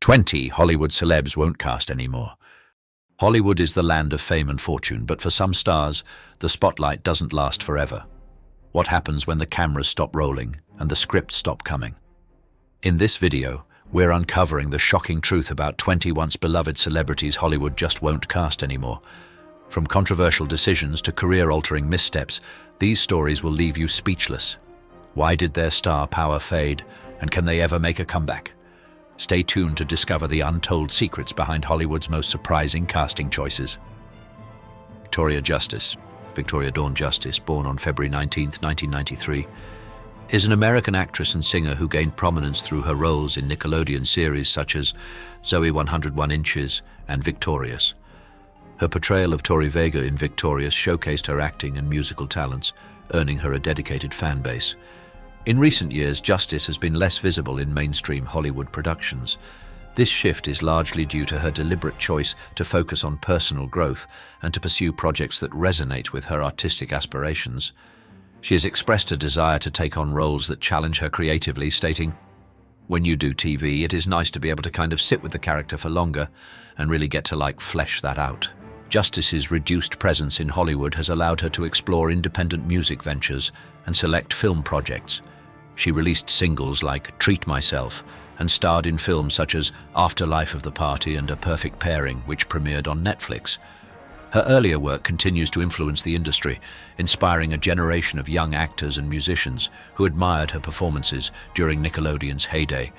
20 Hollywood celebs won't cast anymore. Hollywood is the land of fame and fortune, but for some stars, the spotlight doesn't last forever. What happens when the cameras stop rolling and the scripts stop coming? In this video, we're uncovering the shocking truth about 20 once beloved celebrities Hollywood just won't cast anymore. From controversial decisions to career-altering missteps, these stories will leave you speechless. Why did their star power fade, and can they ever make a comeback? Stay tuned to discover the untold secrets behind Hollywood's most surprising casting choices. Victoria Dawn Justice, born on February 19, 1993, is an American actress and singer who gained prominence through her roles in Nickelodeon series such as Zoe 101 Inches and Victorious. Her portrayal of Tori Vega in Victorious showcased her acting and musical talents, earning her a dedicated fan base. In recent years, Justice has been less visible in mainstream Hollywood productions. This shift is largely due to her deliberate choice to focus on personal growth and to pursue projects that resonate with her artistic aspirations. She has expressed a desire to take on roles that challenge her creatively, stating, "When you do TV, it is nice to be able to kind of sit with the character for longer and really get to flesh that out." Justice's reduced presence in Hollywood has allowed her to explore independent music ventures and select film projects. She released singles like Treat Myself and starred in films such as Afterlife of the Party and A Perfect Pairing, which premiered on Netflix. Her earlier work continues to influence the industry, inspiring a generation of young actors and musicians who admired her performances during Nickelodeon's heyday.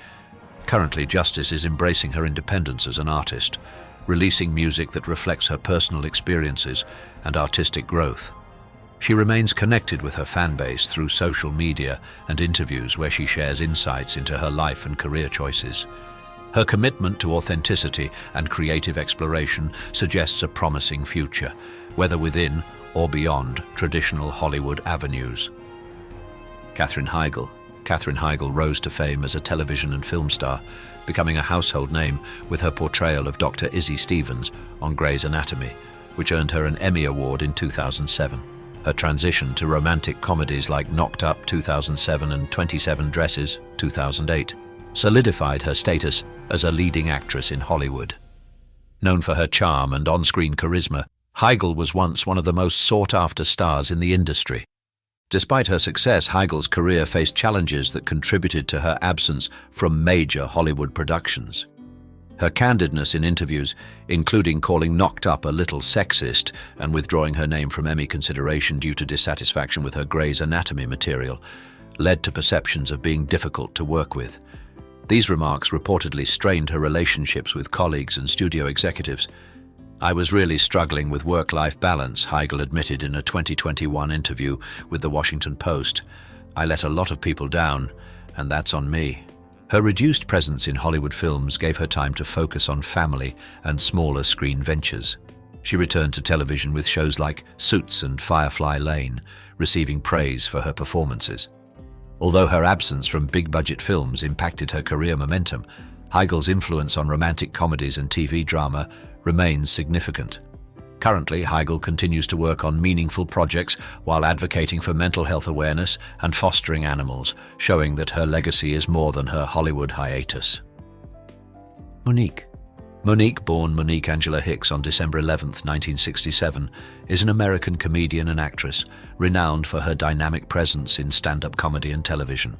Currently, Justice is embracing her independence as an artist, releasing music that reflects her personal experiences and artistic growth. She remains connected with her fan base through social media and interviews where she shares insights into her life and career choices. Her commitment to authenticity and creative exploration suggests a promising future, whether within or beyond traditional Hollywood avenues. Katherine Heigl rose to fame as a television and film star, becoming a household name with her portrayal of Dr. Izzy Stevens on Grey's Anatomy, which earned her an Emmy Award in 2007. Her transition to romantic comedies like Knocked Up 2007 and 27 Dresses 2008 solidified her status as a leading actress in Hollywood. Known for her charm and on-screen charisma, Heigl was once one of the most sought-after stars in the industry. Despite her success, Heigl's career faced challenges that contributed to her absence from major Hollywood productions. Her candidness in interviews, including calling Knocked Up a little sexist and withdrawing her name from Emmy consideration due to dissatisfaction with her Grey's Anatomy material, led to perceptions of being difficult to work with. These remarks reportedly strained her relationships with colleagues and studio executives. "I was really struggling with work-life balance," Heigl admitted in a 2021 interview with The Washington Post. "I let a lot of people down, and that's on me." Her reduced presence in Hollywood films gave her time to focus on family and smaller screen ventures. She returned to television with shows like Suits and Firefly Lane, receiving praise for her performances. Although her absence from big-budget films impacted her career momentum, Heigl's influence on romantic comedies and TV drama remains significant. Currently, Heigl continues to work on meaningful projects while advocating for mental health awareness and fostering animals, showing that her legacy is more than her Hollywood hiatus. Monique, born Monique Angela Hicks on December 11, 1967, is an American comedian and actress, renowned for her dynamic presence in stand-up comedy and television.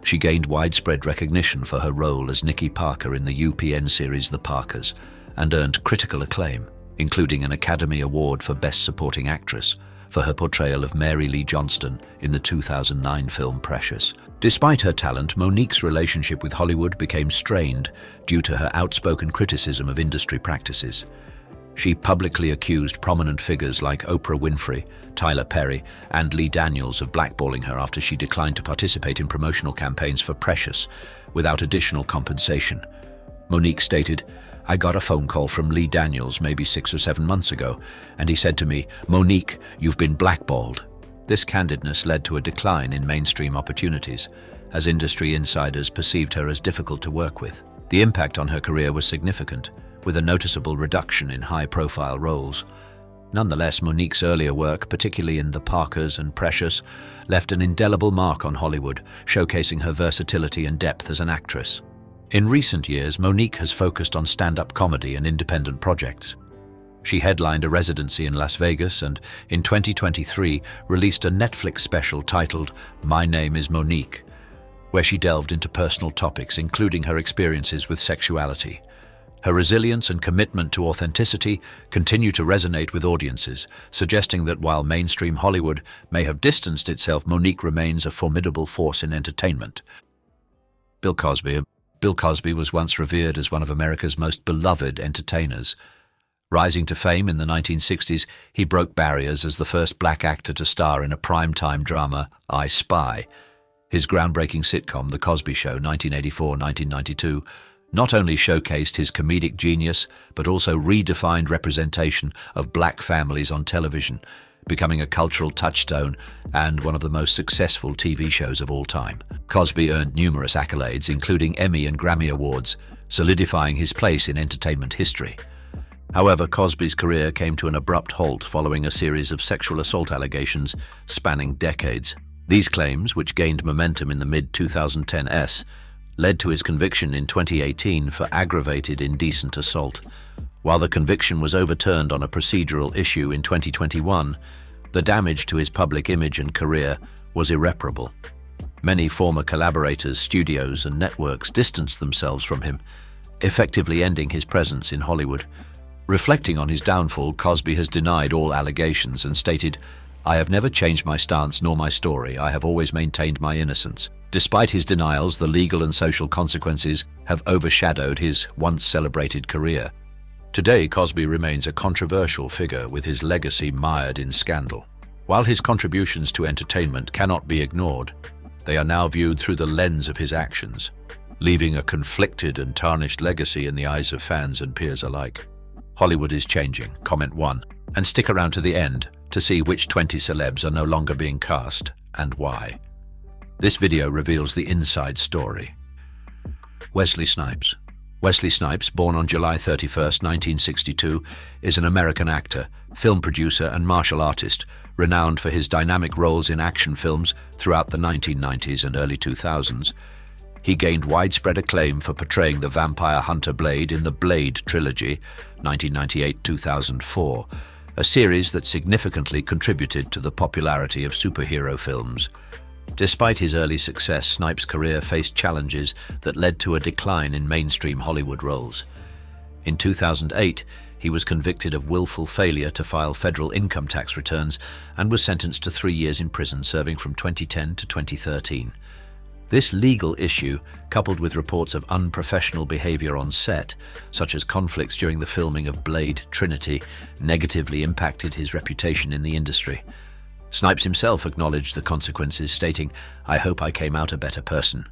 She gained widespread recognition for her role as Nikki Parker in the UPN series The Parkers, and earned critical acclaim, including an Academy Award for Best Supporting Actress for her portrayal of Mary Lee Johnston in the 2009 film Precious. Despite her talent, Monique's relationship with Hollywood became strained due to her outspoken criticism of industry practices. She publicly accused prominent figures like Oprah Winfrey, Tyler Perry, and Lee Daniels of blackballing her after she declined to participate in promotional campaigns for Precious without additional compensation. Monique stated, "I got a phone call from Lee Daniels maybe 6 or 7 months ago, and he said to me, 'Monique, you've been blackballed.'" This candidness led to a decline in mainstream opportunities, as industry insiders perceived her as difficult to work with. The impact on her career was significant, with a noticeable reduction in high-profile roles. Nonetheless, Monique's earlier work, particularly in The Parkers and Precious, left an indelible mark on Hollywood, showcasing her versatility and depth as an actress. In recent years, Monique has focused on stand-up comedy and independent projects. She headlined a residency in Las Vegas and, in 2023, released a Netflix special titled My Name is Monique, where she delved into personal topics, including her experiences with sexuality. Her resilience and commitment to authenticity continue to resonate with audiences, suggesting that while mainstream Hollywood may have distanced itself, Monique remains a formidable force in entertainment. Bill Cosby. Bill Cosby was once revered as one of America's most beloved entertainers. Rising to fame in the 1960s, he broke barriers as the first black actor to star in a primetime drama, I Spy. His groundbreaking sitcom, The Cosby Show, 1984-1992, not only showcased his comedic genius, but also redefined representation of black families on television, becoming a cultural touchstone and one of the most successful TV shows of all time. Cosby earned numerous accolades, including Emmy and Grammy Awards, solidifying his place in entertainment history. However, Cosby's career came to an abrupt halt following a series of sexual assault allegations spanning decades. These claims, which gained momentum in the mid-2010s, led to his conviction in 2018 for aggravated indecent assault. While the conviction was overturned on a procedural issue in 2021, the damage to his public image and career was irreparable. Many former collaborators, studios, and networks distanced themselves from him, effectively ending his presence in Hollywood. Reflecting on his downfall, Cosby has denied all allegations and stated, "I have never changed my stance nor my story. I have always maintained my innocence." Despite his denials, the legal and social consequences have overshadowed his once celebrated career. Today, Cosby remains a controversial figure with his legacy mired in scandal. While his contributions to entertainment cannot be ignored, they are now viewed through the lens of his actions, leaving a conflicted and tarnished legacy in the eyes of fans and peers alike. Hollywood is changing, comment 1, and stick around to the end to see which 20 celebs are no longer being cast and why. This video reveals the inside story. Wesley Snipes. Wesley Snipes, born on July 31, 1962, is an American actor, film producer and martial artist, renowned for his dynamic roles in action films throughout the 1990s and early 2000s. He gained widespread acclaim for portraying the vampire hunter Blade in the Blade trilogy, 1998-2004, a series that significantly contributed to the popularity of superhero films. Despite his early success, Snipes' career faced challenges that led to a decline in mainstream Hollywood roles. In 2008, he was convicted of willful failure to file federal income tax returns and was sentenced to 3 years in prison, serving from 2010 to 2013. This legal issue, coupled with reports of unprofessional behavior on set, such as conflicts during the filming of Blade Trinity, negatively impacted his reputation in the industry. Snipes himself acknowledged the consequences, stating, "I hope I came out a better person."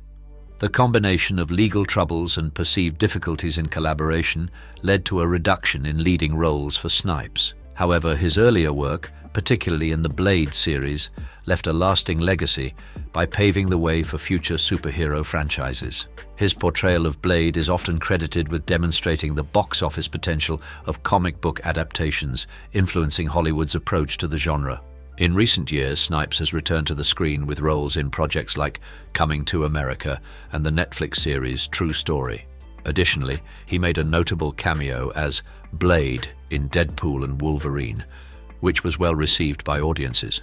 The combination of legal troubles and perceived difficulties in collaboration led to a reduction in leading roles for Snipes. However, his earlier work, particularly in the Blade series, left a lasting legacy by paving the way for future superhero franchises. His portrayal of Blade is often credited with demonstrating the box office potential of comic book adaptations, influencing Hollywood's approach to the genre. In recent years, Snipes has returned to the screen with roles in projects like Coming to America and the Netflix series True Story. Additionally, he made a notable cameo as Blade in Deadpool and Wolverine, which was well received by audiences.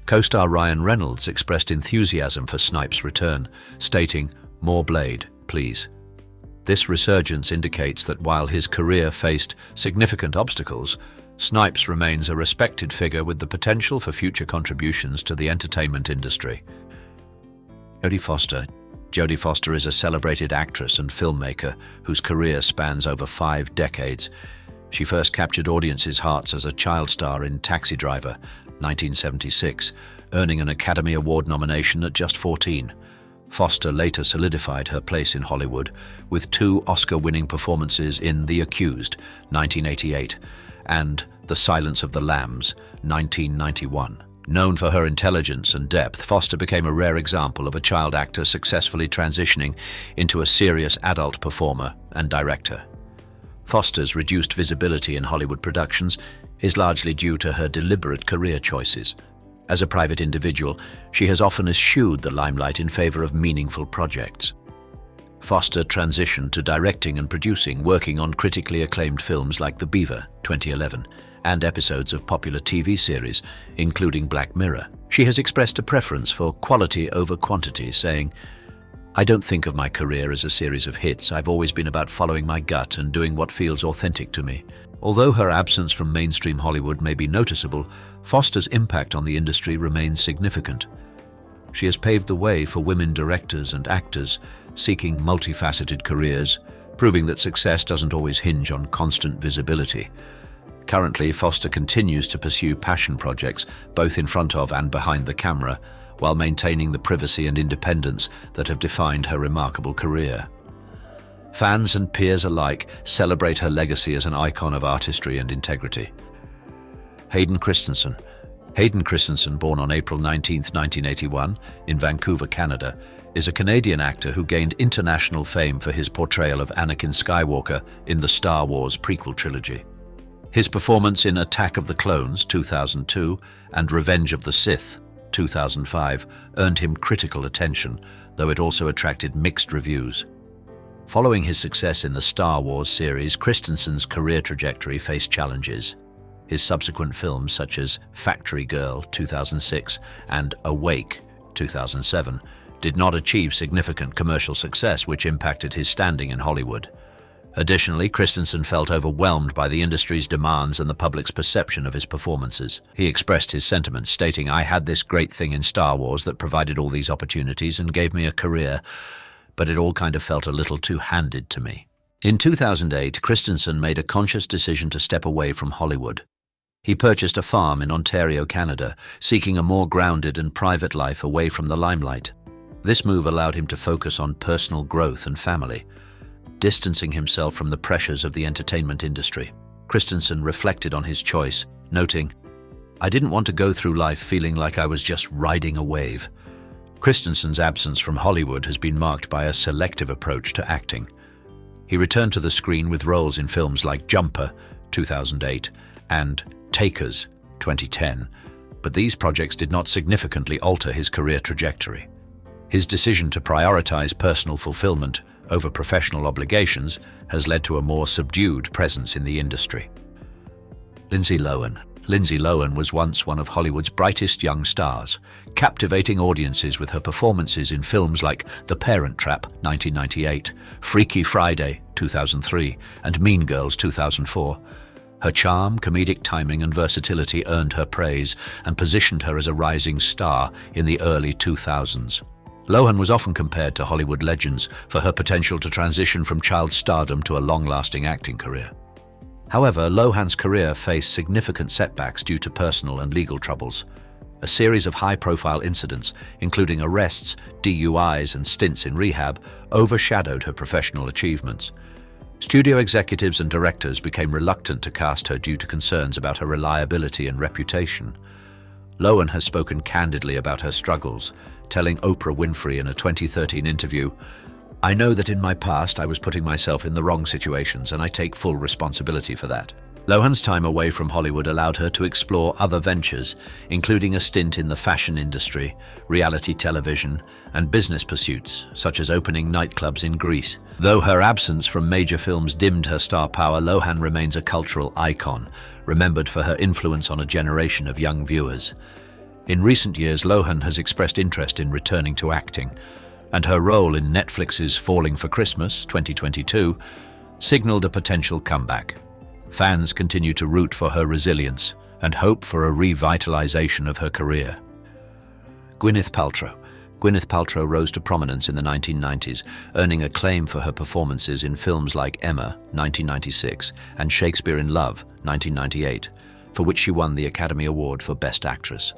Co-star Ryan Reynolds expressed enthusiasm for Snipes' return, stating, "More Blade, please." This resurgence indicates that while his career faced significant obstacles, Snipes remains a respected figure with the potential for future contributions to the entertainment industry. Jodie Foster. Jodie Foster is a celebrated actress and filmmaker whose career spans over 5 decades. She first captured audiences' hearts as a child star in Taxi Driver, 1976, earning an Academy Award nomination at just 14. Foster later solidified her place in Hollywood with 2 Oscar-winning performances in The Accused, 1988, and The Silence of the Lambs, 1991. Known for her intelligence and depth, Foster became a rare example of a child actor successfully transitioning into a serious adult performer and director. Foster's reduced visibility in Hollywood productions is largely due to her deliberate career choices. As a private individual, she has often eschewed the limelight in favor of meaningful projects. Foster transitioned to directing and producing, working on critically acclaimed films like The Beaver, 2011, and episodes of popular TV series, including Black Mirror. She has expressed a preference for quality over quantity, saying, "I don't think of my career as a series of hits. I've always been about following my gut and doing what feels authentic to me." Although her absence from mainstream Hollywood may be noticeable, Foster's impact on the industry remains significant. She has paved the way for women directors and actors seeking multifaceted careers, proving that success doesn't always hinge on constant visibility. Currently, Foster continues to pursue passion projects, both in front of and behind the camera, while maintaining the privacy and independence that have defined her remarkable career. Fans and peers alike celebrate her legacy as an icon of artistry and integrity. Hayden Christensen. Hayden Christensen, born on April 19, 1981, in Vancouver, Canada, is a Canadian actor who gained international fame for his portrayal of Anakin Skywalker in the Star Wars prequel trilogy. His performance in Attack of the Clones, 2002, and Revenge of the Sith, 2005, earned him critical attention, though it also attracted mixed reviews. Following his success in the Star Wars series, Christensen's career trajectory faced challenges. His subsequent films, such as Factory Girl, 2006, and Awake, 2007, did not achieve significant commercial success, which impacted his standing in Hollywood. Additionally, Christensen felt overwhelmed by the industry's demands and the public's perception of his performances. He expressed his sentiments, stating, "I had this great thing in Star Wars that provided all these opportunities and gave me a career, but it all kind of felt a little too handed to me." In 2008, Christensen made a conscious decision to step away from Hollywood. He purchased a farm in Ontario, Canada, seeking a more grounded and private life away from the limelight. This move allowed him to focus on personal growth and family, distancing himself from the pressures of the entertainment industry. Christensen reflected on his choice, noting, "I didn't want to go through life feeling like I was just riding a wave." Christensen's absence from Hollywood has been marked by a selective approach to acting. He returned to the screen with roles in films like Jumper, 2008, and Takers, 2010, but these projects did not significantly alter his career trajectory. His decision to prioritize personal fulfillment over professional obligations has led to a more subdued presence in the industry. Lindsay Lohan. Lindsay Lohan was once one of Hollywood's brightest young stars, captivating audiences with her performances in films like The Parent Trap, 1998, Freaky Friday, 2003, and Mean Girls, 2004. Her charm, comedic timing, and versatility earned her praise and positioned her as a rising star in the early 2000s. Lohan was often compared to Hollywood legends for her potential to transition from child stardom to a long-lasting acting career. However, Lohan's career faced significant setbacks due to personal and legal troubles. A series of high-profile incidents, including arrests, DUIs, and stints in rehab, overshadowed her professional achievements. Studio executives and directors became reluctant to cast her due to concerns about her reliability and reputation. Lohan has spoken candidly about her struggles, telling Oprah Winfrey in a 2013 interview, "I know that in my past I was putting myself in the wrong situations, and I take full responsibility for that." Lohan's time away from Hollywood allowed her to explore other ventures, including a stint in the fashion industry, reality television, and business pursuits, such as opening nightclubs in Greece. Though her absence from major films dimmed her star power, Lohan remains a cultural icon, remembered for her influence on a generation of young viewers. In recent years, Lohan has expressed interest in returning to acting, and her role in Netflix's Falling for Christmas, 2022, signaled a potential comeback. Fans continue to root for her resilience and hope for a revitalization of her career. Gwyneth Paltrow. Gwyneth Paltrow rose to prominence in the 1990s, earning acclaim for her performances in films like Emma, 1996, and Shakespeare in Love, 1998, for which she won the Academy Award for Best Actress.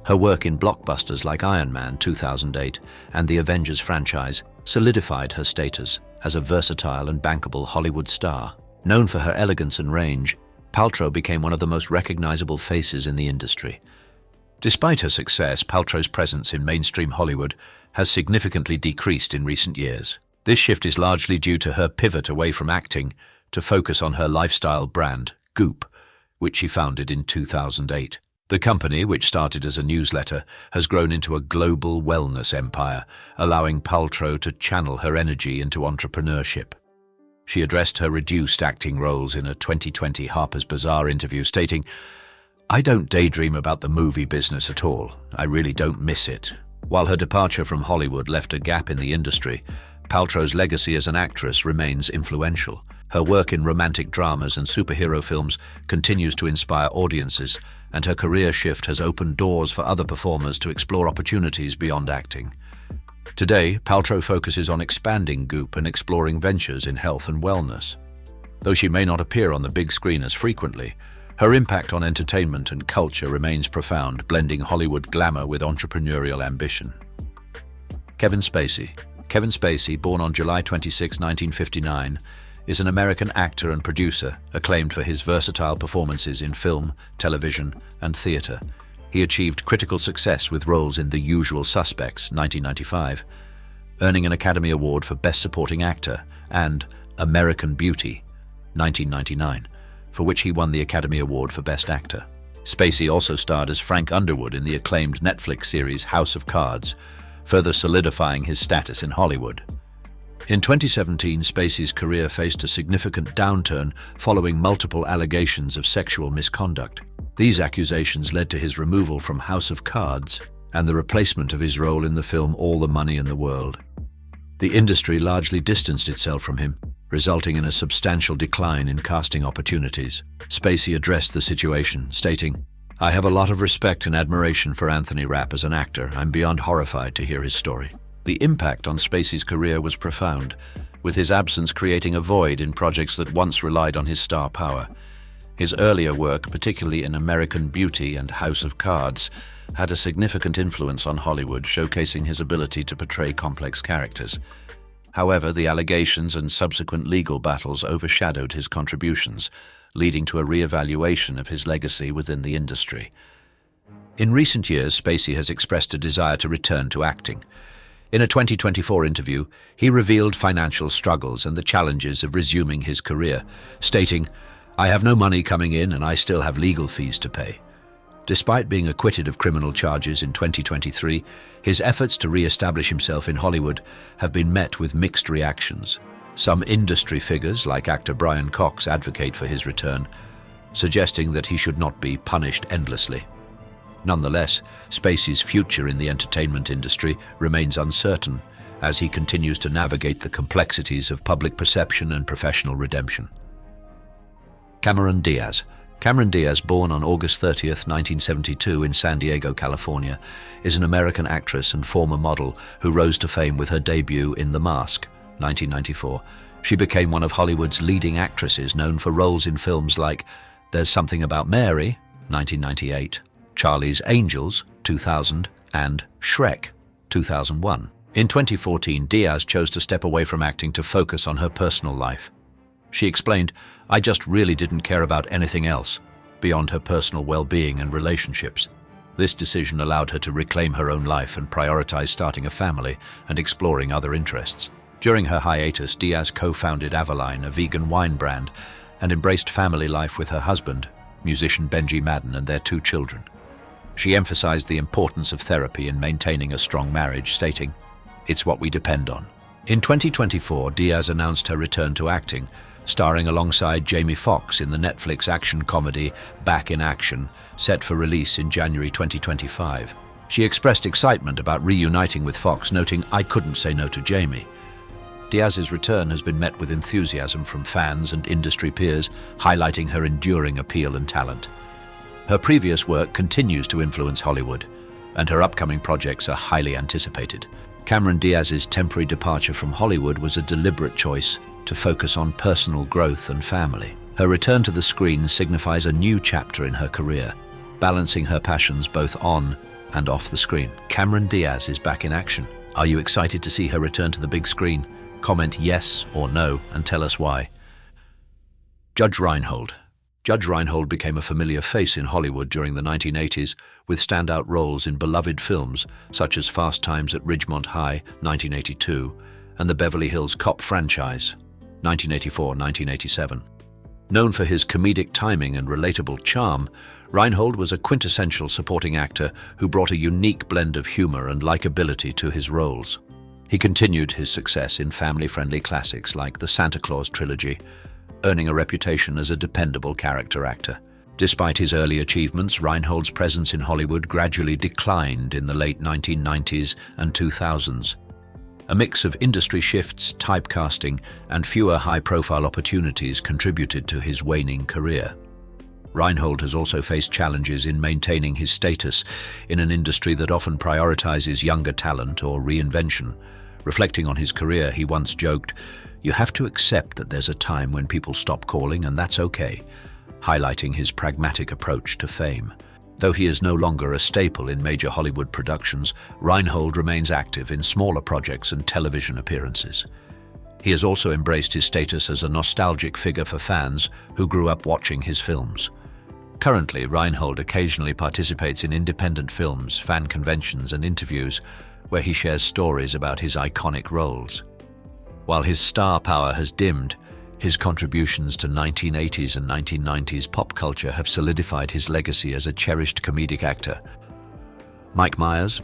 Her work in blockbusters like Iron Man, 2008, and the Avengers franchise solidified her status as a versatile and bankable Hollywood star. Known for her elegance and range, Paltrow became one of the most recognizable faces in the industry. Despite her success, Paltrow's presence in mainstream Hollywood has significantly decreased in recent years. This shift is largely due to her pivot away from acting to focus on her lifestyle brand, Goop, which she founded in 2008. The company, which started as a newsletter, has grown into a global wellness empire, allowing Paltrow to channel her energy into entrepreneurship. She addressed her reduced acting roles in a 2020 Harper's Bazaar interview, stating, "I don't daydream about the movie business at all. I really don't miss it." While her departure from Hollywood left a gap in the industry, Paltrow's legacy as an actress remains influential. Her work in romantic dramas and superhero films continues to inspire audiences, and her career shift has opened doors for other performers to explore opportunities beyond acting. Today, Paltrow focuses on expanding Goop and exploring ventures in health and wellness. Though she may not appear on the big screen as frequently, her impact on entertainment and culture remains profound, blending Hollywood glamour with entrepreneurial ambition. Kevin Spacey. Kevin Spacey, born on July 26, 1959, is an American actor and producer, acclaimed for his versatile performances in film, television, and theater. He achieved critical success with roles in The Usual Suspects, 1995, earning an Academy Award for Best Supporting Actor, and American Beauty, 1999, for which he won the Academy Award for Best Actor. Spacey also starred as Frank Underwood in the acclaimed Netflix series House of Cards, further solidifying his status in Hollywood. In 2017, Spacey's career faced a significant downturn following multiple allegations of sexual misconduct. These accusations led to his removal from House of Cards and the replacement of his role in the film All the Money in the World. The industry largely distanced itself from him, resulting in a substantial decline in casting opportunities. Spacey addressed the situation, stating, "I have a lot of respect and admiration for Anthony Rapp as an actor. I'm beyond horrified to hear his story." The impact on Spacey's career was profound, with his absence creating a void in projects that once relied on his star power. His earlier work, particularly in American Beauty and House of Cards, had a significant influence on Hollywood, showcasing his ability to portray complex characters. However, the allegations and subsequent legal battles overshadowed his contributions, leading to a re-evaluation of his legacy within the industry. In recent years, Spacey has expressed a desire to return to acting. In a 2024 interview, he revealed financial struggles and the challenges of resuming his career, stating, "I have no money coming in and I still have legal fees to pay." Despite being acquitted of criminal charges in 2023, his efforts to re-establish himself in Hollywood have been met with mixed reactions. Some industry figures, like actor Brian Cox, advocate for his return, suggesting that he should not be punished endlessly. Nonetheless, Spacey's future in the entertainment industry remains uncertain as he continues to navigate the complexities of public perception and professional redemption. Cameron Diaz. Cameron Diaz, born on August 30, 1972 in San Diego, California, is an American actress and former model who rose to fame with her debut in The Mask, 1994. She became one of Hollywood's leading actresses, known for roles in films like There's Something About Mary, 1998, Charlie's Angels, 2000, and Shrek, 2001. In 2014, Diaz chose to step away from acting to focus on her personal life. She explained, "I just really didn't care about anything else, beyond her personal well-being and relationships." This decision allowed her to reclaim her own life and prioritize starting a family and exploring other interests. During her hiatus, Diaz co-founded Avaline, a vegan wine brand, and embraced family life with her husband, musician Benji Madden, and their 2 children. She emphasized the importance of therapy in maintaining a strong marriage, stating, "It's what we depend on." In 2024, Diaz announced her return to acting, starring alongside Jamie Foxx in the Netflix action comedy Back in Action, set for release in January 2025. She expressed excitement about reuniting with Foxx, noting, "I couldn't say no to Jamie." Diaz's return has been met with enthusiasm from fans and industry peers, highlighting her enduring appeal and talent. Her previous work continues to influence Hollywood, and her upcoming projects are highly anticipated. Cameron Diaz's temporary departure from Hollywood was a deliberate choice to focus on personal growth and family. Her return to the screen signifies a new chapter in her career, balancing her passions both on and off the screen. Cameron Diaz is back in action. Are you excited to see her return to the big screen? Comment yes or no and tell us why. Judge Reinhold. Judge Reinhold became a familiar face in Hollywood during the 1980s, with standout roles in beloved films such as Fast Times at Ridgemont High, 1982, and the Beverly Hills Cop franchise, 1984-1987. Known for his comedic timing and relatable charm, Reinhold was a quintessential supporting actor who brought a unique blend of humor and likability to his roles. He continued his success in family-friendly classics like the Santa Claus trilogy, earning a reputation as a dependable character actor. Despite his early achievements, Reinhold's presence in Hollywood gradually declined in the late 1990s and 2000s. A mix of industry shifts, typecasting, and fewer high-profile opportunities contributed to his waning career. Reinhold has also faced challenges in maintaining his status in an industry that often prioritizes younger talent or reinvention. Reflecting on his career, he once joked, "You have to accept that there's a time when people stop calling, and that's okay," highlighting his pragmatic approach to fame. Though he is no longer a staple in major Hollywood productions, Reinhold remains active in smaller projects and television appearances. He has also embraced his status as a nostalgic figure for fans who grew up watching his films. Currently, Reinhold occasionally participates in independent films, fan conventions, and interviews where he shares stories about his iconic roles. While his star power has dimmed, his contributions to 1980s and 1990s pop culture have solidified his legacy as a cherished comedic actor. Mike Myers.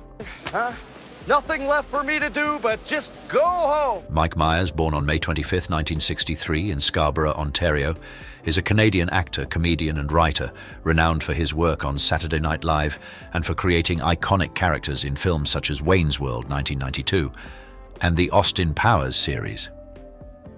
Nothing left for me to do but just go home. Mike Myers, born on May 25, 1963 in Scarborough, Ontario, is a Canadian actor, comedian, and writer, renowned for his work on Saturday Night Live and for creating iconic characters in films such as Wayne's World, 1992, and the Austin Powers series.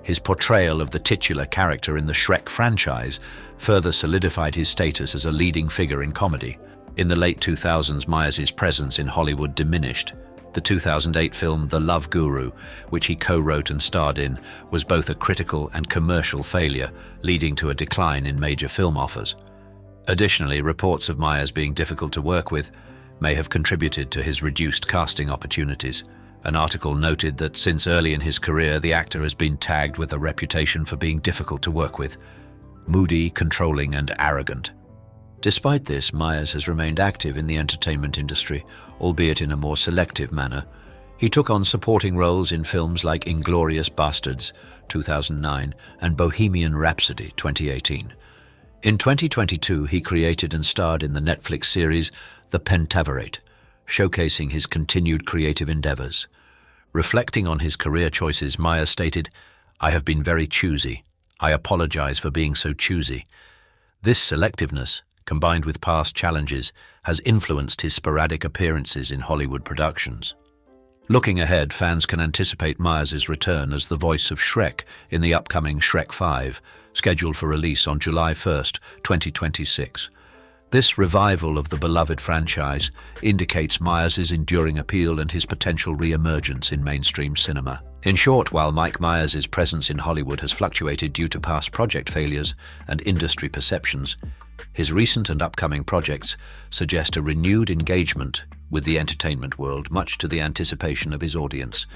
His portrayal of the titular character in the Shrek franchise further solidified his status as a leading figure in comedy. In the late 2000s, Myers' presence in Hollywood diminished. The 2008 film The Love Guru, which he co-wrote and starred in, was both a critical and commercial failure, leading to a decline in major film offers. Additionally, reports of Myers being difficult to work with may have contributed to his reduced casting opportunities. An article noted that since early in his career, the actor has been tagged with a reputation for being difficult to work with, moody, controlling, and arrogant. Despite this, Myers has remained active in the entertainment industry, albeit in a more selective manner. He took on supporting roles in films like Inglourious Basterds, 2009, and Bohemian Rhapsody, 2018. In 2022, he created and starred in the Netflix series The Pentaverate, showcasing his continued creative endeavors. Reflecting on his career choices, Myers stated, "I have been very choosy. I apologize for being so choosy." This selectiveness, combined with past challenges, has influenced his sporadic appearances in Hollywood productions. Looking ahead, fans can anticipate Myers' return as the voice of Shrek in the upcoming Shrek 5, scheduled for release on July 1st, 2026. This revival of the beloved franchise indicates Myers' enduring appeal and his potential re-emergence in mainstream cinema. In short, while Mike Myers' presence in Hollywood has fluctuated due to past project failures and industry perceptions, his recent and upcoming projects suggest a renewed engagement with the entertainment world, much to the anticipation of his audience.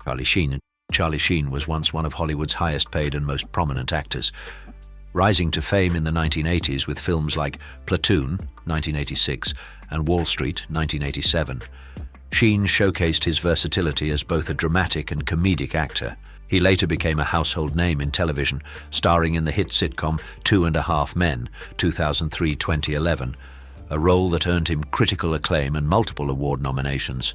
Charlie Sheen was once one of Hollywood's highest-paid and most prominent actors. Rising to fame in the 1980s with films like Platoon, 1986, and Wall Street, 1987, Sheen showcased his versatility as both a dramatic and comedic actor. He later became a household name in television, starring in the hit sitcom 2.5 Men, 2003-2011, a role that earned him critical acclaim and multiple award nominations.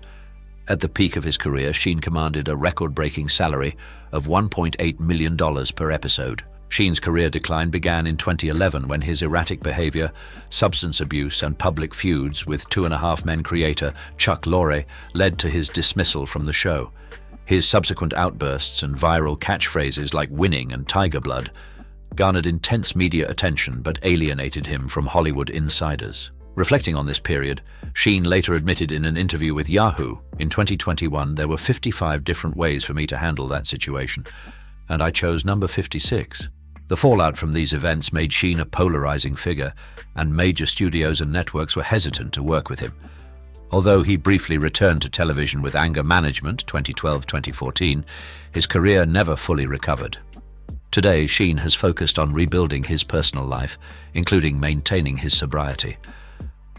At the peak of his career, Sheen commanded a record-breaking salary of $1.8 million per episode. Sheen's career decline began in 2011 when his erratic behavior, substance abuse, and public feuds with 2.5 Men creator Chuck Lorre led to his dismissal from the show. His subsequent outbursts and viral catchphrases like "winning" and "tiger blood" garnered intense media attention but alienated him from Hollywood insiders. Reflecting on this period, Sheen later admitted in an interview with Yahoo, "In 2021, there were 55 different ways for me to handle that situation, and I chose number 56. The fallout from these events made Sheen a polarizing figure, and major studios and networks were hesitant to work with him. Although he briefly returned to television with Anger Management, 2012-2014, his career never fully recovered. Today, Sheen has focused on rebuilding his personal life, including maintaining his sobriety.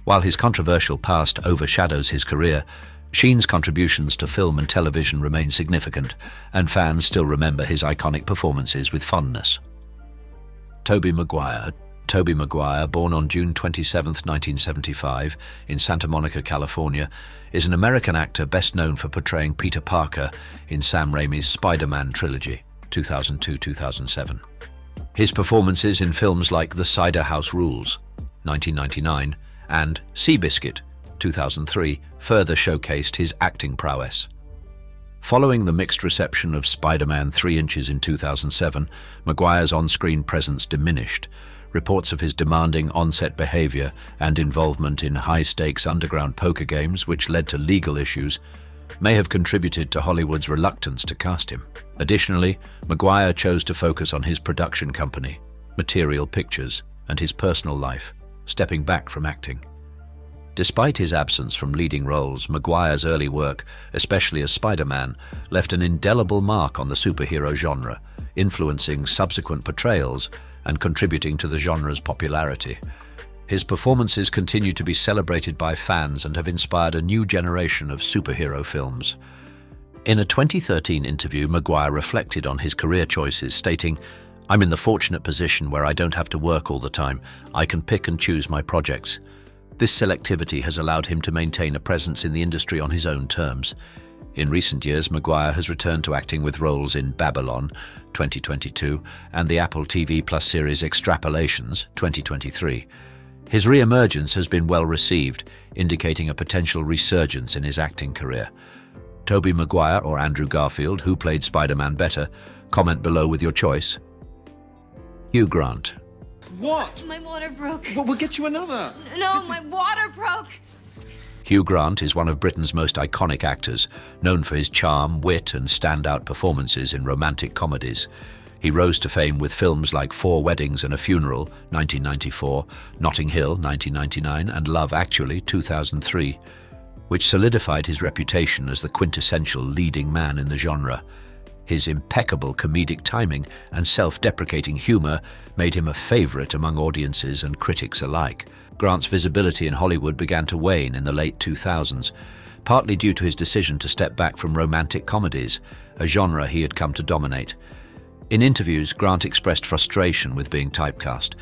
While his controversial past overshadows his career, Sheen's contributions to film and television remain significant, and fans still remember his iconic performances with fondness. Tobey Maguire. Tobey Maguire, born on June 27, 1975, in Santa Monica, California, is an American actor best known for portraying Peter Parker in Sam Raimi's Spider-Man trilogy, 2002-2007. His performances in films like The Cider House Rules, 1999, and Seabiscuit, 2003, further showcased his acting prowess. Following the mixed reception of Spider-Man 3 Inches in 2007, Maguire's on-screen presence diminished. Reports of his demanding on-set behavior and involvement in high-stakes underground poker games, which led to legal issues, may have contributed to Hollywood's reluctance to cast him. Additionally, Maguire chose to focus on his production company, Material Pictures, and his personal life, stepping back from acting. Despite his absence from leading roles, Maguire's early work, especially as Spider-Man, left an indelible mark on the superhero genre, influencing subsequent portrayals and contributing to the genre's popularity. His performances continue to be celebrated by fans and have inspired a new generation of superhero films. In a 2013 interview, Maguire reflected on his career choices, stating, "I'm in the fortunate position where I don't have to work all the time. I can pick and choose my projects." This selectivity has allowed him to maintain a presence in the industry on his own terms. In recent years, Maguire has returned to acting with roles in Babylon, 2022, and the Apple TV Plus series Extrapolations, 2023. His re-emergence has been well received, indicating a potential resurgence in his acting career. Tobey Maguire or Andrew Garfield, who played Spider-Man better? Comment below with your choice. Hugh Grant. What? My water broke. Well, we'll get you another. No, my water broke. Hugh Grant is one of Britain's most iconic actors, known for his charm, wit, and standout performances in romantic comedies. He rose to fame with films like 4 Weddings and a Funeral, 1994, Notting Hill, 1999, and Love Actually, 2003, which solidified his reputation as the quintessential leading man in the genre. His impeccable comedic timing and self-deprecating humor made him a favorite among audiences and critics alike. Grant's visibility in Hollywood began to wane in the late 2000s, partly due to his decision to step back from romantic comedies, a genre he had come to dominate. In interviews, Grant expressed frustration with being typecast.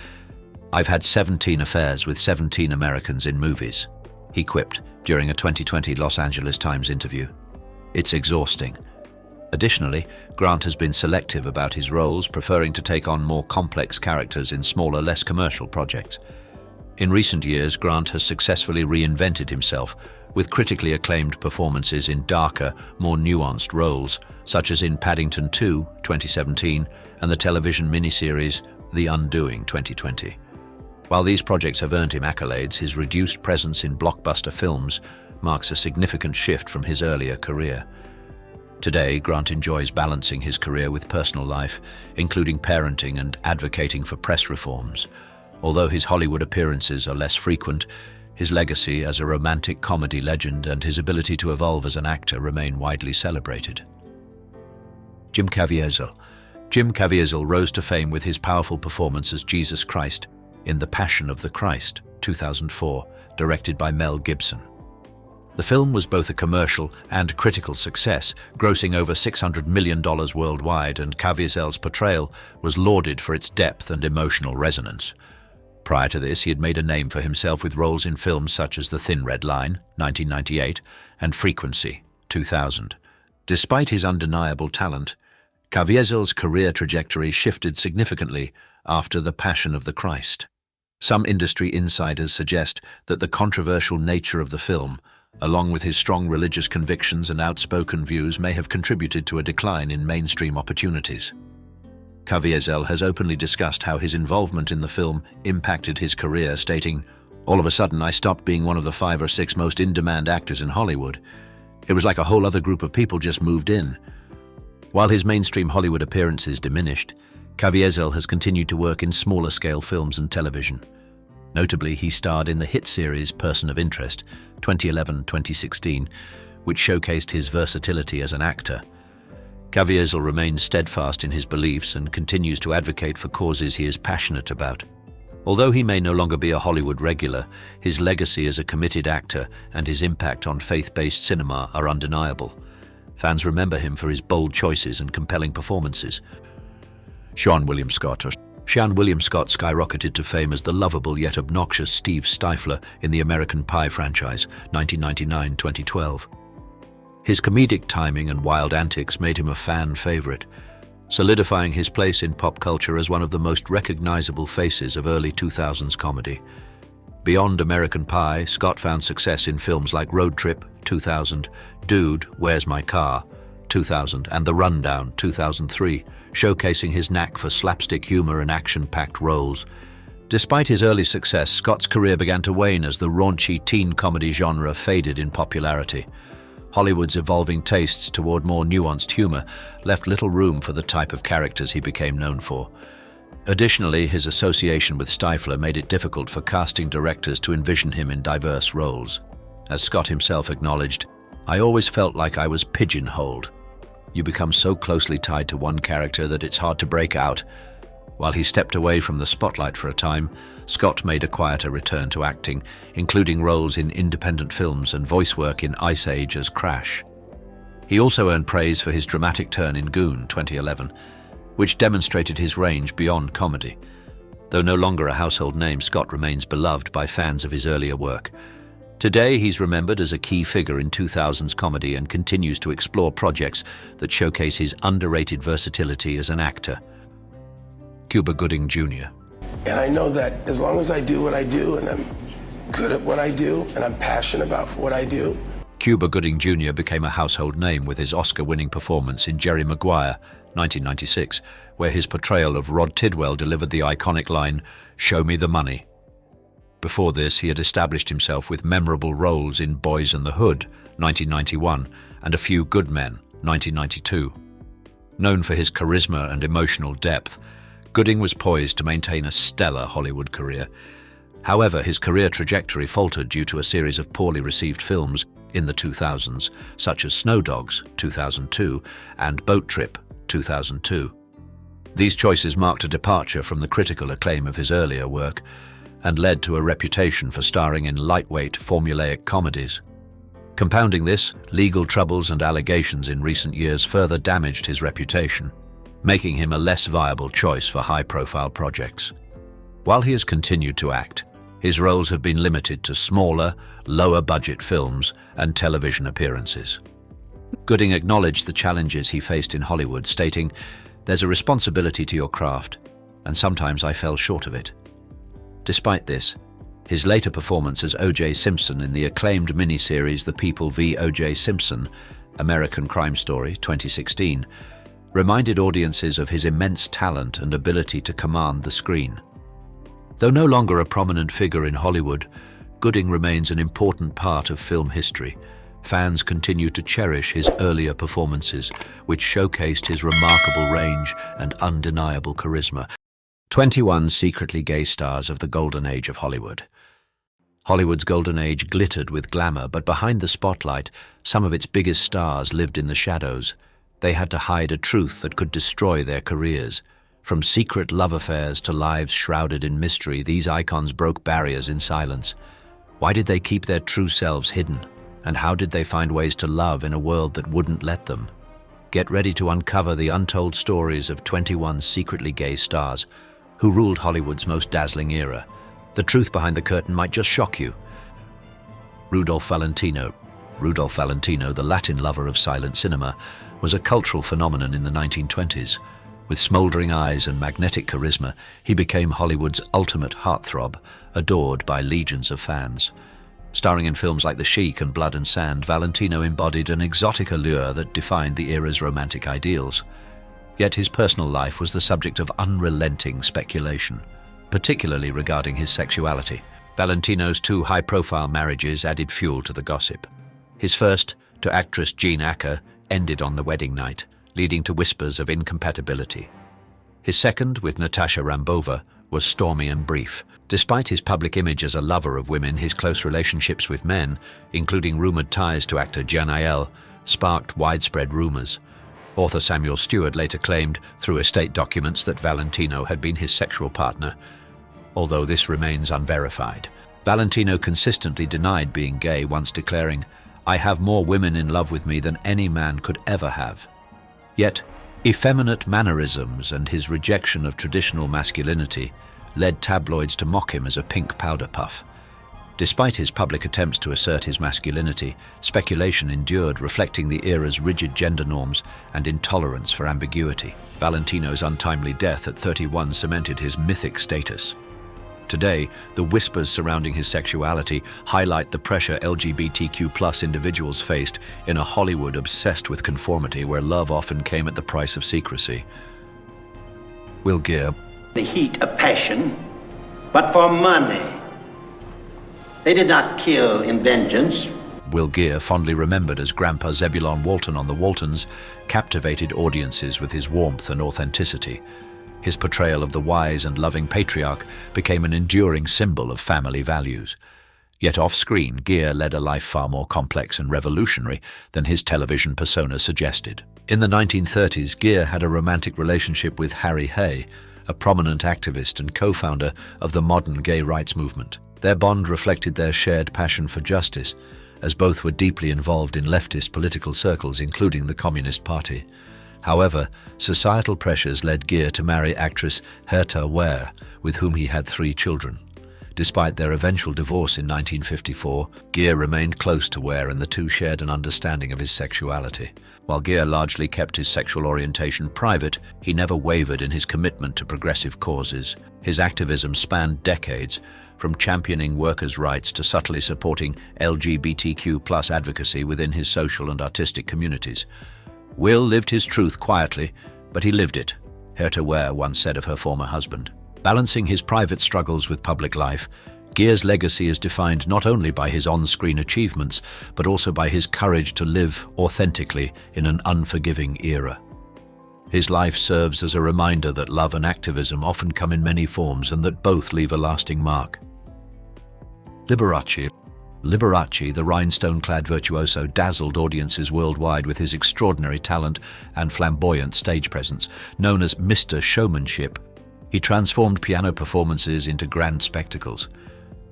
"I've had 17 affairs with 17 Americans in movies," he quipped during a 2020 Los Angeles Times interview. "It's exhausting." Additionally, Grant has been selective about his roles, preferring to take on more complex characters in smaller, less commercial projects. In recent years, Grant has successfully reinvented himself with critically acclaimed performances in darker, more nuanced roles, such as in Paddington 2, 2017, and the television miniseries The Undoing, 2020. While these projects have earned him accolades, his reduced presence in blockbuster films marks a significant shift from his earlier career. Today, Grant enjoys balancing his career with personal life, including parenting and advocating for press reforms. Although his Hollywood appearances are less frequent, his legacy as a romantic comedy legend and his ability to evolve as an actor remain widely celebrated. Jim Caviezel. Jim Caviezel rose to fame with his powerful performance as Jesus Christ in The Passion of the Christ, 2004, directed by Mel Gibson. The film was both a commercial and critical success, grossing over $600 million worldwide, and Caviezel's portrayal was lauded for its depth and emotional resonance. Prior to this, he had made a name for himself with roles in films such as The Thin Red Line, 1998, and Frequency, 2000. Despite his undeniable talent, Caviezel's career trajectory shifted significantly after The Passion of the Christ. Some industry insiders suggest that the controversial nature of the film, along with his strong religious convictions and outspoken views, may have contributed to a decline in mainstream opportunities. Caviezel has openly discussed how his involvement in the film impacted his career, stating, "All of a sudden, I stopped being one of the 5 or 6 most in-demand actors in Hollywood. It was like a whole other group of people just moved in." While his mainstream Hollywood appearances diminished, Caviezel has continued to work in smaller-scale films and television. Notably, he starred in the hit series Person of Interest, 2011-2016, which showcased his versatility as an actor. Caviezel remains steadfast in his beliefs and continues to advocate for causes he is passionate about. Although he may no longer be a Hollywood regular, his legacy as a committed actor and his impact on faith-based cinema are undeniable. Fans remember him for his bold choices and compelling performances. Sean William Scott. Sean William Scott skyrocketed to fame as the lovable yet obnoxious Steve Stifler in the American Pie franchise, 1999-2012. His comedic timing and wild antics made him a fan favorite, solidifying his place in pop culture as one of the most recognizable faces of early 2000s comedy. Beyond American Pie, Scott found success in films like Road Trip, 2000, Dude, Where's My Car, 2000, and The Rundown, 2003, showcasing his knack for slapstick humor and action-packed roles. Despite his early success, Scott's career began to wane as the raunchy teen comedy genre faded in popularity. Hollywood's evolving tastes toward more nuanced humor left little room for the type of characters he became known for. Additionally, his association with Stifler made it difficult for casting directors to envision him in diverse roles. As Scott himself acknowledged, "I always felt like I was pigeonholed. You become so closely tied to one character that it's hard to break out." While he stepped away from the spotlight for a time, Scott made a quieter return to acting, including roles in independent films and voice work in Ice Age as Crash. He also earned praise for his dramatic turn in Goon, 2011, which demonstrated his range beyond comedy. Though no longer a household name, Scott remains beloved by fans of his earlier work. Today, he's remembered as a key figure in 2000s comedy and continues to explore projects that showcase his underrated versatility as an actor. Cuba Gooding Jr. And I know that as long as I do what I do and I'm good at what I do and I'm passionate about what I do. Cuba Gooding Jr. became a household name with his Oscar-winning performance in Jerry Maguire, 1996, where his portrayal of Rod Tidwell delivered the iconic line, "Show me the money." Before this, he had established himself with memorable roles in Boys in the Hood, 1991, and A Few Good Men, 1992. Known for his charisma and emotional depth, Gooding was poised to maintain a stellar Hollywood career. However, his career trajectory faltered due to a series of poorly received films in the 2000s, such as Snow Dogs, 2002, and Boat Trip, 2002. These choices marked a departure from the critical acclaim of his earlier work and led to a reputation for starring in lightweight, formulaic comedies. Compounding this, legal troubles and allegations in recent years further damaged his reputation, making him a less viable choice for high-profile projects. While he has continued to act, his roles have been limited to smaller, lower-budget films and television appearances. Gooding acknowledged the challenges he faced in Hollywood, stating, "There's a responsibility to your craft, and sometimes I fell short of it." Despite this, his later performance as O.J. Simpson in the acclaimed miniseries The People v. O.J. Simpson, American Crime Story, 2016, reminded audiences of his immense talent and ability to command the screen. Though no longer a prominent figure in Hollywood, Gooding remains an important part of film history. Fans continue to cherish his earlier performances, which showcased his remarkable range and undeniable charisma. 21 secretly gay stars of the golden age of Hollywood. Hollywood's golden age glittered with glamour, but behind the spotlight, some of its biggest stars lived in the shadows. They had to hide a truth that could destroy their careers. From secret love affairs to lives shrouded in mystery, these icons broke barriers in silence. Why did they keep their true selves hidden? And how did they find ways to love in a world that wouldn't let them? Get ready to uncover the untold stories of 21 secretly gay stars who ruled Hollywood's most dazzling era. The truth behind the curtain might just shock you. Rudolph Valentino. Rudolph Valentino, the Latin lover of silent cinema, was a cultural phenomenon in the 1920s. With smoldering eyes and magnetic charisma, he became Hollywood's ultimate heartthrob, adored by legions of fans. Starring in films like The Sheik and Blood and Sand, Valentino embodied an exotic allure that defined the era's romantic ideals. Yet his personal life was the subject of unrelenting speculation, particularly regarding his sexuality. Valentino's 2 high-profile marriages added fuel to the gossip. His first, to actress Jean Acker, ended on the wedding night, leading to whispers of incompatibility. His second, with Natasha Rambova, was stormy and brief. Despite his public image as a lover of women, his close relationships with men, including rumored ties to actor Janael, sparked widespread rumors. Author Samuel Stewart later claimed, through estate documents, that Valentino had been his sexual partner, although this remains unverified. Valentino consistently denied being gay, once declaring, "I have more women in love with me than any man could ever have." Yet, Effeminate mannerisms and his rejection of traditional masculinity led tabloids to mock him as a pink powder puff. Despite his public attempts to assert his masculinity, speculation endured, reflecting the era's rigid gender norms and intolerance for ambiguity. Valentino's untimely death at 31 cemented his mythic status. Today, the whispers surrounding his sexuality highlight the pressure LGBTQ+ individuals faced in a Hollywood obsessed with conformity where love often came at the price of secrecy. Will Gere, the heat of passion, but for money. They did not kill in vengeance. Will Gere, fondly remembered as Grandpa Zebulon Walton on The Waltons, captivated audiences with his warmth and authenticity. His portrayal of the wise and loving patriarch became an enduring symbol of family values. Yet off-screen, Gere led a life far more complex and revolutionary than his television persona suggested. In the 1930s, Gere had a romantic relationship with Harry Hay, a prominent activist and co-founder of the modern gay rights movement. Their bond reflected their shared passion for justice, as both were deeply involved in leftist political circles, including the Communist Party. However, societal pressures led Gere to marry actress Herta Ware, with whom he had 3 children. Despite their eventual divorce in 1954, Gere remained close to Ware and the two shared an understanding of his sexuality. While Gere largely kept his sexual orientation private, he never wavered in his commitment to progressive causes. His activism spanned decades, from championing workers' rights to subtly supporting LGBTQ+ advocacy within his social and artistic communities. Will lived his truth quietly, but he lived it, Herta Ware once said of her former husband. Balancing his private struggles with public life, Gere's legacy is defined not only by his on-screen achievements, but also by his courage to live authentically in an unforgiving era. His life serves as a reminder that love and activism often come in many forms and that both leave a lasting mark. Liberace, the rhinestone-clad virtuoso, dazzled audiences worldwide with his extraordinary talent and flamboyant stage presence. Known as Mr. Showmanship, he transformed piano performances into grand spectacles,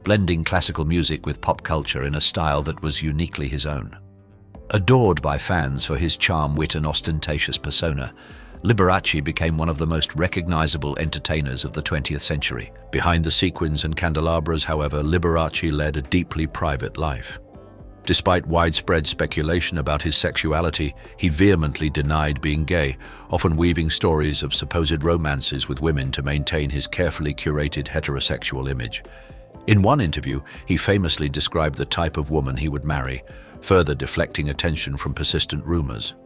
blending classical music with pop culture in a style that was uniquely his own. Adored by fans for his charm, wit, and ostentatious persona, Liberace became one of the most recognizable entertainers of the 20th century. Behind the sequins and candelabras, however, Liberace led a deeply private life. Despite widespread speculation about his sexuality, he vehemently denied being gay, often weaving stories of supposed romances with women to maintain his carefully curated heterosexual image. In one interview, he famously described the type of woman he would marry, further deflecting attention from persistent rumors.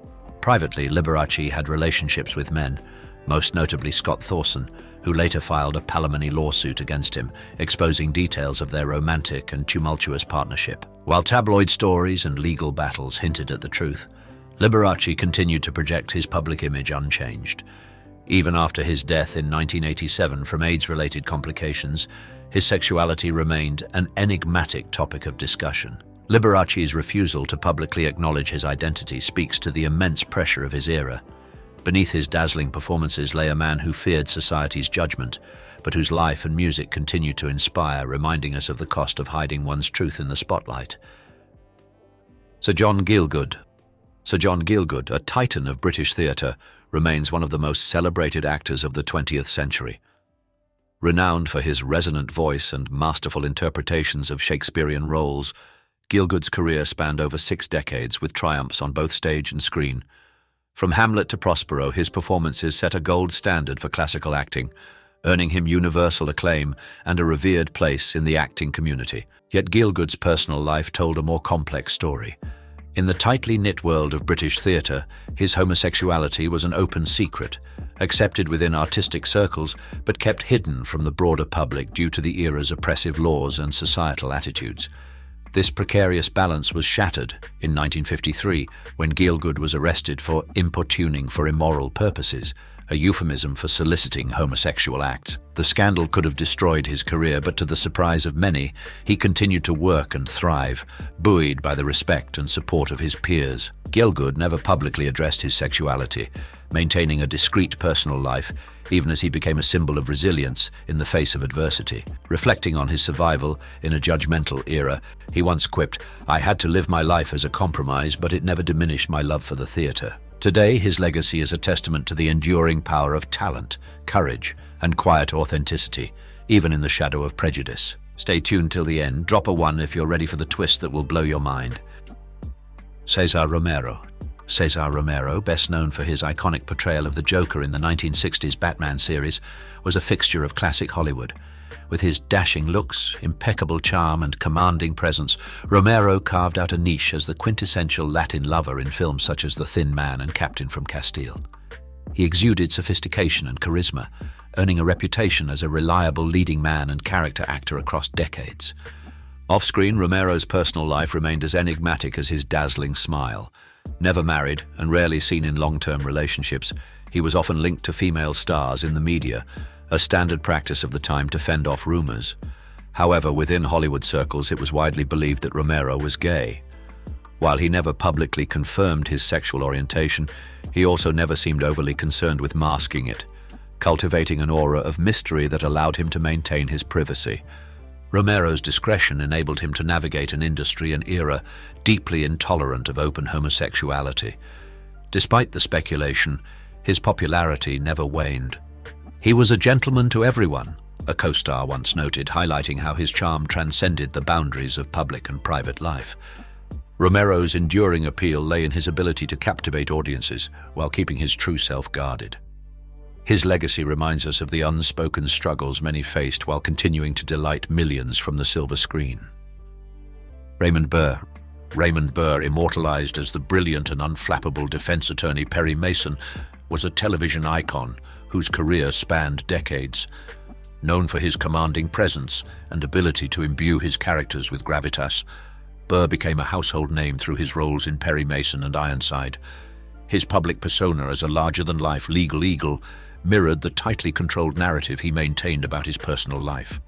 Privately, Liberace had relationships with men, most notably Scott Thorson, who later filed a palimony lawsuit against him, exposing details of their romantic and tumultuous partnership. While tabloid stories and legal battles hinted at the truth, Liberace continued to project his public image unchanged. Even after his death in 1987 from AIDS-related complications, his sexuality remained an enigmatic topic of discussion. Liberace's refusal to publicly acknowledge his identity speaks to the immense pressure of his era. Beneath his dazzling performances lay a man who feared society's judgment, but whose life and music continue to inspire, reminding us of the cost of hiding one's truth in the spotlight. Sir John Gielgud, a titan of British theatre, remains one of the most celebrated actors of the 20th century. Renowned for his resonant voice and masterful interpretations of Shakespearean roles, Gielgud's career spanned over 6 decades, with triumphs on both stage and screen. From Hamlet to Prospero, his performances set a gold standard for classical acting, earning him universal acclaim and a revered place in the acting community. Yet Gielgud's personal life told a more complex story. In the tightly knit world of British theatre, his homosexuality was an open secret, accepted within artistic circles but kept hidden from the broader public due to the era's oppressive laws and societal attitudes. This precarious balance was shattered in 1953 when Gielgud was arrested for importuning for immoral purposes, a euphemism for soliciting homosexual acts. The scandal could have destroyed his career, but to the surprise of many, he continued to work and thrive, buoyed by the respect and support of his peers. Gielgud never publicly addressed his sexuality, maintaining a discreet personal life, even as he became a symbol of resilience in the face of adversity. Reflecting on his survival in a judgmental era, he once quipped, "I had to live my life as a compromise, but it never diminished my love for the theatre." Today, his legacy is a testament to the enduring power of talent, courage, and quiet authenticity, even in the shadow of prejudice. Stay tuned till the end. Drop a 1 if you're ready for the twist that will blow your mind. Cesar Romero. Cesar Romero, best known for his iconic portrayal of the Joker in the 1960s Batman series, was a fixture of classic Hollywood. With his dashing looks, impeccable charm, and commanding presence, Romero carved out a niche as the quintessential Latin lover in films such as The Thin Man and Captain from Castile. He exuded sophistication and charisma, earning a reputation as a reliable leading man and character actor across decades. Off-screen, Romero's personal life remained as enigmatic as his dazzling smile. Never married and rarely seen in long-term relationships, he was often linked to female stars in the media, a standard practice of the time to fend off rumors. However, within Hollywood circles, it was widely believed that Romero was gay. While he never publicly confirmed his sexual orientation, he also never seemed overly concerned with masking it, cultivating an aura of mystery that allowed him to maintain his privacy. Romero's discretion enabled him to navigate an industry and era deeply intolerant of open homosexuality. Despite the speculation, his popularity never waned. He was a gentleman to everyone, a co-star once noted, highlighting how his charm transcended the boundaries of public and private life. Romero's enduring appeal lay in his ability to captivate audiences while keeping his true self guarded. His legacy reminds us of the unspoken struggles many faced while continuing to delight millions from the silver screen. Raymond Burr. Raymond Burr, immortalized as the brilliant and unflappable defense attorney Perry Mason, was a television icon whose career spanned decades. Known for his commanding presence and ability to imbue his characters with gravitas, Burr became a household name through his roles in Perry Mason and Ironside. His public persona as a larger-than-life legal eagle mirrored the tightly controlled narrative he maintained about his personal life.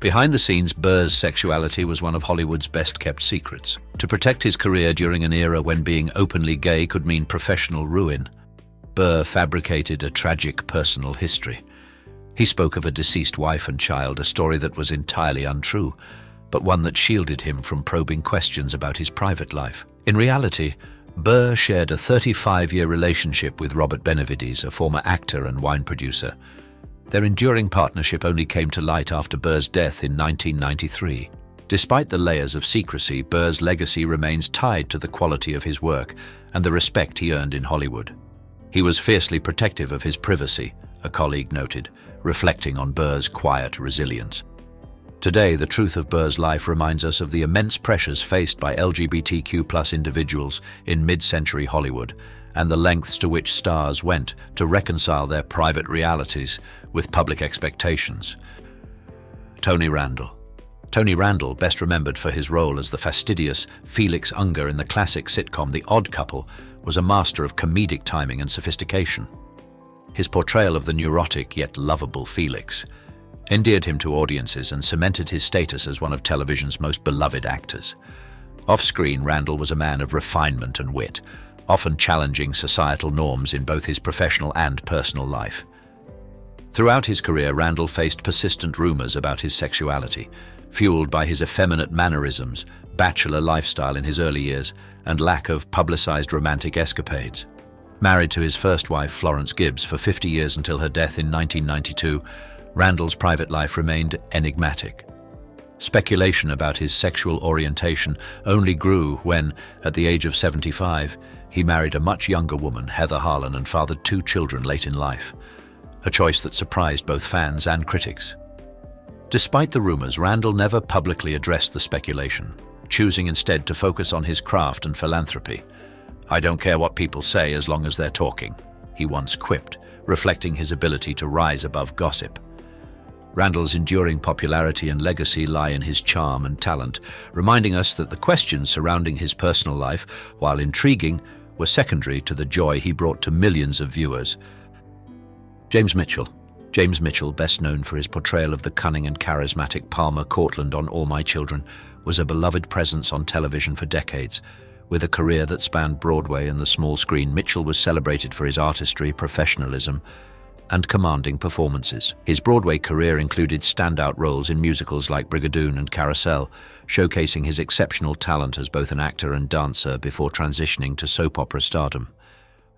Behind the scenes, Burr's sexuality was one of Hollywood's best-kept secrets. To protect his career during an era when being openly gay could mean professional ruin, Burr fabricated a tragic personal history. He spoke of a deceased wife and child, a story that was entirely untrue, but one that shielded him from probing questions about his private life. In reality, Burr shared a 35-year relationship with Robert Benavides, a former actor and wine producer. Their enduring partnership only came to light after Burr's death in 1993. Despite the layers of secrecy, Burr's legacy remains tied to the quality of his work and the respect he earned in Hollywood. He was fiercely protective of his privacy, a colleague noted, reflecting on Burr's quiet resilience. Today, the truth of Burr's life reminds us of the immense pressures faced by LGBTQ+ individuals in mid-century Hollywood and the lengths to which stars went to reconcile their private realities with public expectations. Tony Randall. Tony Randall, best remembered for his role as the fastidious Felix Unger in the classic sitcom The Odd Couple, was a master of comedic timing and sophistication. His portrayal of the neurotic yet lovable Felix endeared him to audiences and cemented his status as one of television's most beloved actors. Off-screen, Randall was a man of refinement and wit, often challenging societal norms in both his professional and personal life. Throughout his career, Randall faced persistent rumors about his sexuality, fueled by his effeminate mannerisms, bachelor lifestyle in his early years, and lack of publicized romantic escapades. Married to his first wife, Florence Gibbs, for 50 years until her death in 1992, Randall's private life remained enigmatic. Speculation about his sexual orientation only grew when, at the age of 75, he married a much younger woman, Heather Harlan, and fathered 2 children late in life, a choice that surprised both fans and critics. Despite the rumors, Randall never publicly addressed the speculation, choosing instead to focus on his craft and philanthropy. "I don't care what people say as long as they're talking," he once quipped, reflecting his ability to rise above gossip. Randall's enduring popularity and legacy lie in his charm and talent, reminding us that the questions surrounding his personal life, while intriguing, were secondary to the joy he brought to millions of viewers. James Mitchell. James Mitchell, best known for his portrayal of the cunning and charismatic Palmer Courtland on All My Children, was a beloved presence on television for decades. With a career that spanned Broadway and the small screen, Mitchell was celebrated for his artistry, professionalism, and commanding performances. His Broadway career included standout roles in musicals like Brigadoon and Carousel, showcasing his exceptional talent as both an actor and dancer before transitioning to soap opera stardom.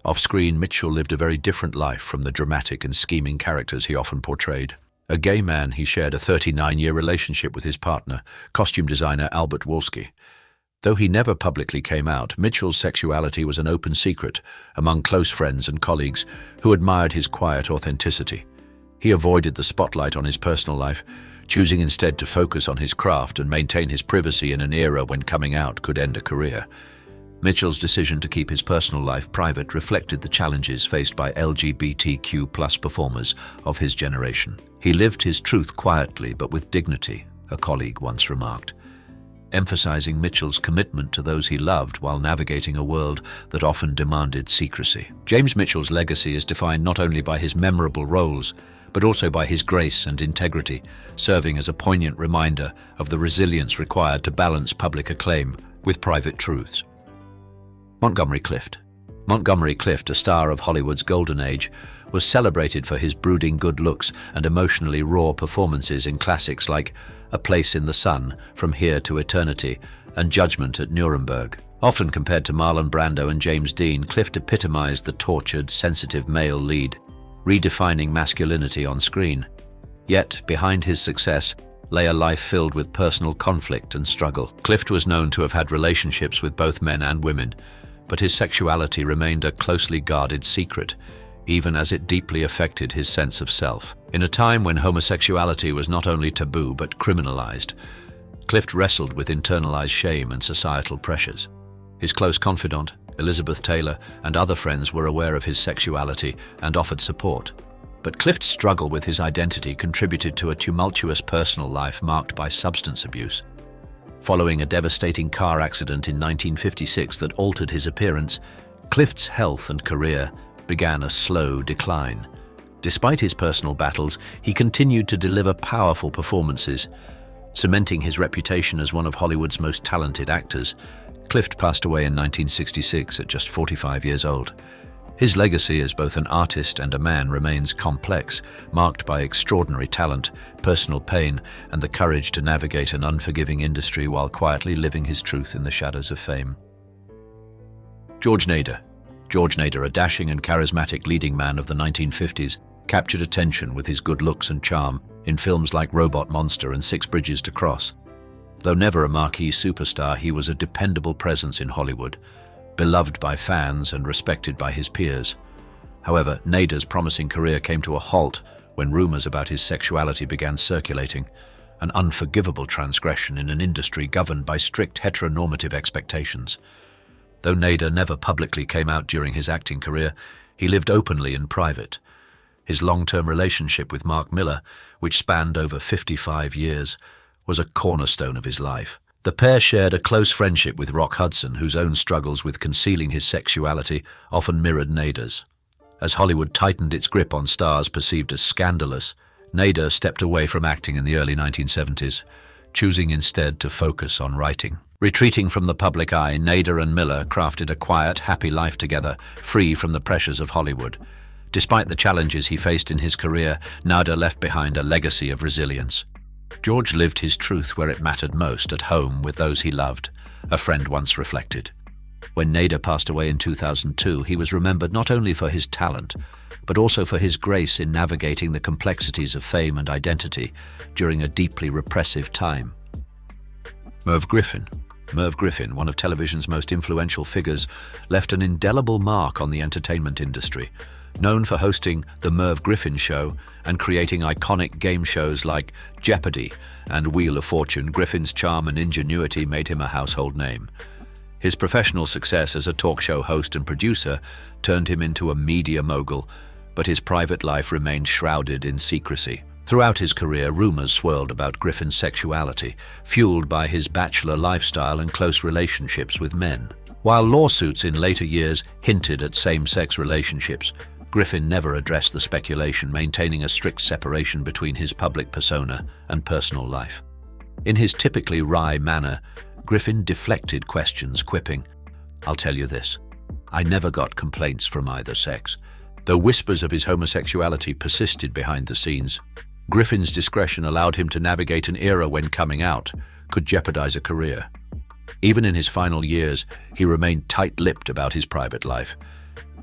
Off-screen, Mitchell lived a very different life from the dramatic and scheming characters he often portrayed. A gay man, he shared a 39-year relationship with his partner, costume designer Albert Wolski. Though he never publicly came out, Mitchell's sexuality was an open secret among close friends and colleagues who admired his quiet authenticity. He avoided the spotlight on his personal life, choosing instead to focus on his craft and maintain his privacy in an era when coming out could end a career. Mitchell's decision to keep his personal life private reflected the challenges faced by LGBTQ+ performers of his generation. He lived his truth quietly but with dignity, a colleague once remarked, emphasizing Mitchell's commitment to those he loved while navigating a world that often demanded secrecy. James Mitchell's legacy is defined not only by his memorable roles, but also by his grace and integrity, serving as a poignant reminder of the resilience required to balance public acclaim with private truths. Montgomery Clift. Montgomery Clift, a star of Hollywood's golden age, was celebrated for his brooding good looks and emotionally raw performances in classics like A Place in the Sun, From Here to Eternity, and Judgment at Nuremberg. Often compared to Marlon Brando and James Dean, Clift epitomized the tortured, sensitive male lead, redefining masculinity on screen. Yet, behind his success, lay a life filled with personal conflict and struggle. Clift was known to have had relationships with both men and women, but his sexuality remained a closely guarded secret, even as it deeply affected his sense of self. In a time when homosexuality was not only taboo but criminalized, Clift wrestled with internalized shame and societal pressures. His close confidant, Elizabeth Taylor, and other friends were aware of his sexuality and offered support. But Clift's struggle with his identity contributed to a tumultuous personal life marked by substance abuse. Following a devastating car accident in 1956 that altered his appearance, Clift's health and career began a slow decline. Despite his personal battles, he continued to deliver powerful performances. Cementing his reputation as one of Hollywood's most talented actors, Clift passed away in 1966 at just 45 years old. His legacy as both an artist and a man remains complex, marked by extraordinary talent, personal pain, and the courage to navigate an unforgiving industry while quietly living his truth in the shadows of fame. George Nader. George Nader, a dashing and charismatic leading man of the 1950s, captured attention with his good looks and charm in films like Robot Monster and Six Bridges to Cross. Though never a marquee superstar, he was a dependable presence in Hollywood, beloved by fans and respected by his peers. However, Nader's promising career came to a halt when rumors about his sexuality began circulating, an unforgivable transgression in an industry governed by strict heteronormative expectations. Though Nader never publicly came out during his acting career, he lived openly in private. His long-term relationship with Mark Miller, which spanned over 55 years, was a cornerstone of his life. The pair shared a close friendship with Rock Hudson, whose own struggles with concealing his sexuality often mirrored Nader's. As Hollywood tightened its grip on stars perceived as scandalous, Nader stepped away from acting in the early 1970s, choosing instead to focus on writing. Retreating from the public eye, Nader and Miller crafted a quiet, happy life together, free from the pressures of Hollywood. Despite the challenges he faced in his career, Nader left behind a legacy of resilience. George lived his truth where it mattered most, at home with those he loved, a friend once reflected. When Nader passed away in 2002, he was remembered not only for his talent, but also for his grace in navigating the complexities of fame and identity during a deeply repressive time. Merv Griffin. Merv Griffin, one of television's most influential figures, left an indelible mark on the entertainment industry. Known for hosting The Merv Griffin Show and creating iconic game shows like Jeopardy and Wheel of Fortune, Griffin's charm and ingenuity made him a household name. His professional success as a talk show host and producer turned him into a media mogul, but his private life remained shrouded in secrecy. Throughout his career, rumors swirled about Griffin's sexuality, fueled by his bachelor lifestyle and close relationships with men. While lawsuits in later years hinted at same-sex relationships, Griffin never addressed the speculation, maintaining a strict separation between his public persona and personal life. In his typically wry manner, Griffin deflected questions, quipping, "I'll tell you this, I never got complaints from either sex." Though whispers of his homosexuality persisted behind the scenes, Griffin's discretion allowed him to navigate an era when coming out could jeopardize a career. Even in his final years, he remained tight-lipped about his private life.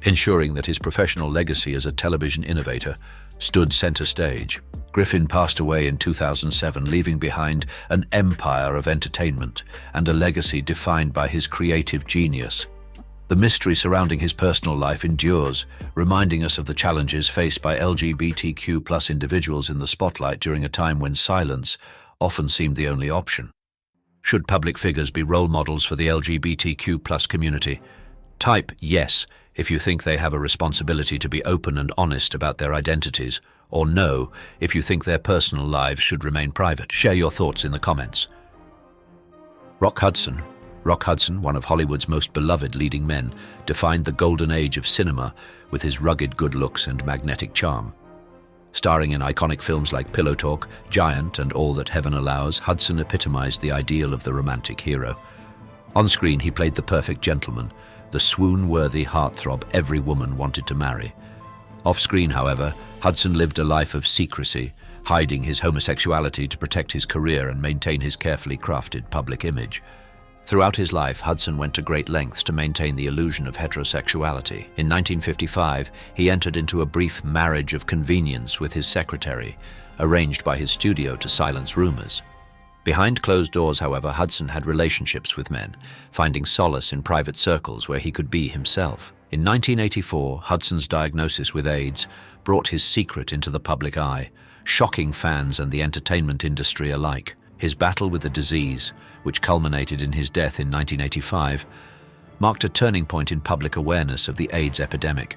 ensuring that his professional legacy as a television innovator stood center stage. Griffin passed away in 2007, leaving behind an empire of entertainment and a legacy defined by his creative genius. The mystery surrounding his personal life endures, reminding us of the challenges faced by LGBTQ+ individuals in the spotlight during a time when silence often seemed the only option. Should public figures be role models for the LGBTQ+ community? Type yes if you think they have a responsibility to be open and honest about their identities, or no if you think their personal lives should remain private. Share your thoughts in the comments. Rock Hudson, one of Hollywood's most beloved leading men, defined the golden age of cinema with his rugged good looks and magnetic charm. Starring in iconic films like Pillow Talk, Giant, and All That Heaven Allows, Hudson epitomized the ideal of the romantic hero. On screen, he played the perfect gentleman, the swoon-worthy heartthrob every woman wanted to marry. Off-screen, however, Hudson lived a life of secrecy, hiding his homosexuality to protect his career and maintain his carefully crafted public image. Throughout his life, Hudson went to great lengths to maintain the illusion of heterosexuality. In 1955, he entered into a brief marriage of convenience with his secretary, arranged by his studio to silence rumors. Behind closed doors, however, Hudson had relationships with men, finding solace in private circles where he could be himself. In 1984, Hudson's diagnosis with AIDS brought his secret into the public eye, shocking fans and the entertainment industry alike. His battle with the disease, which culminated in his death in 1985, marked a turning point in public awareness of the AIDS epidemic.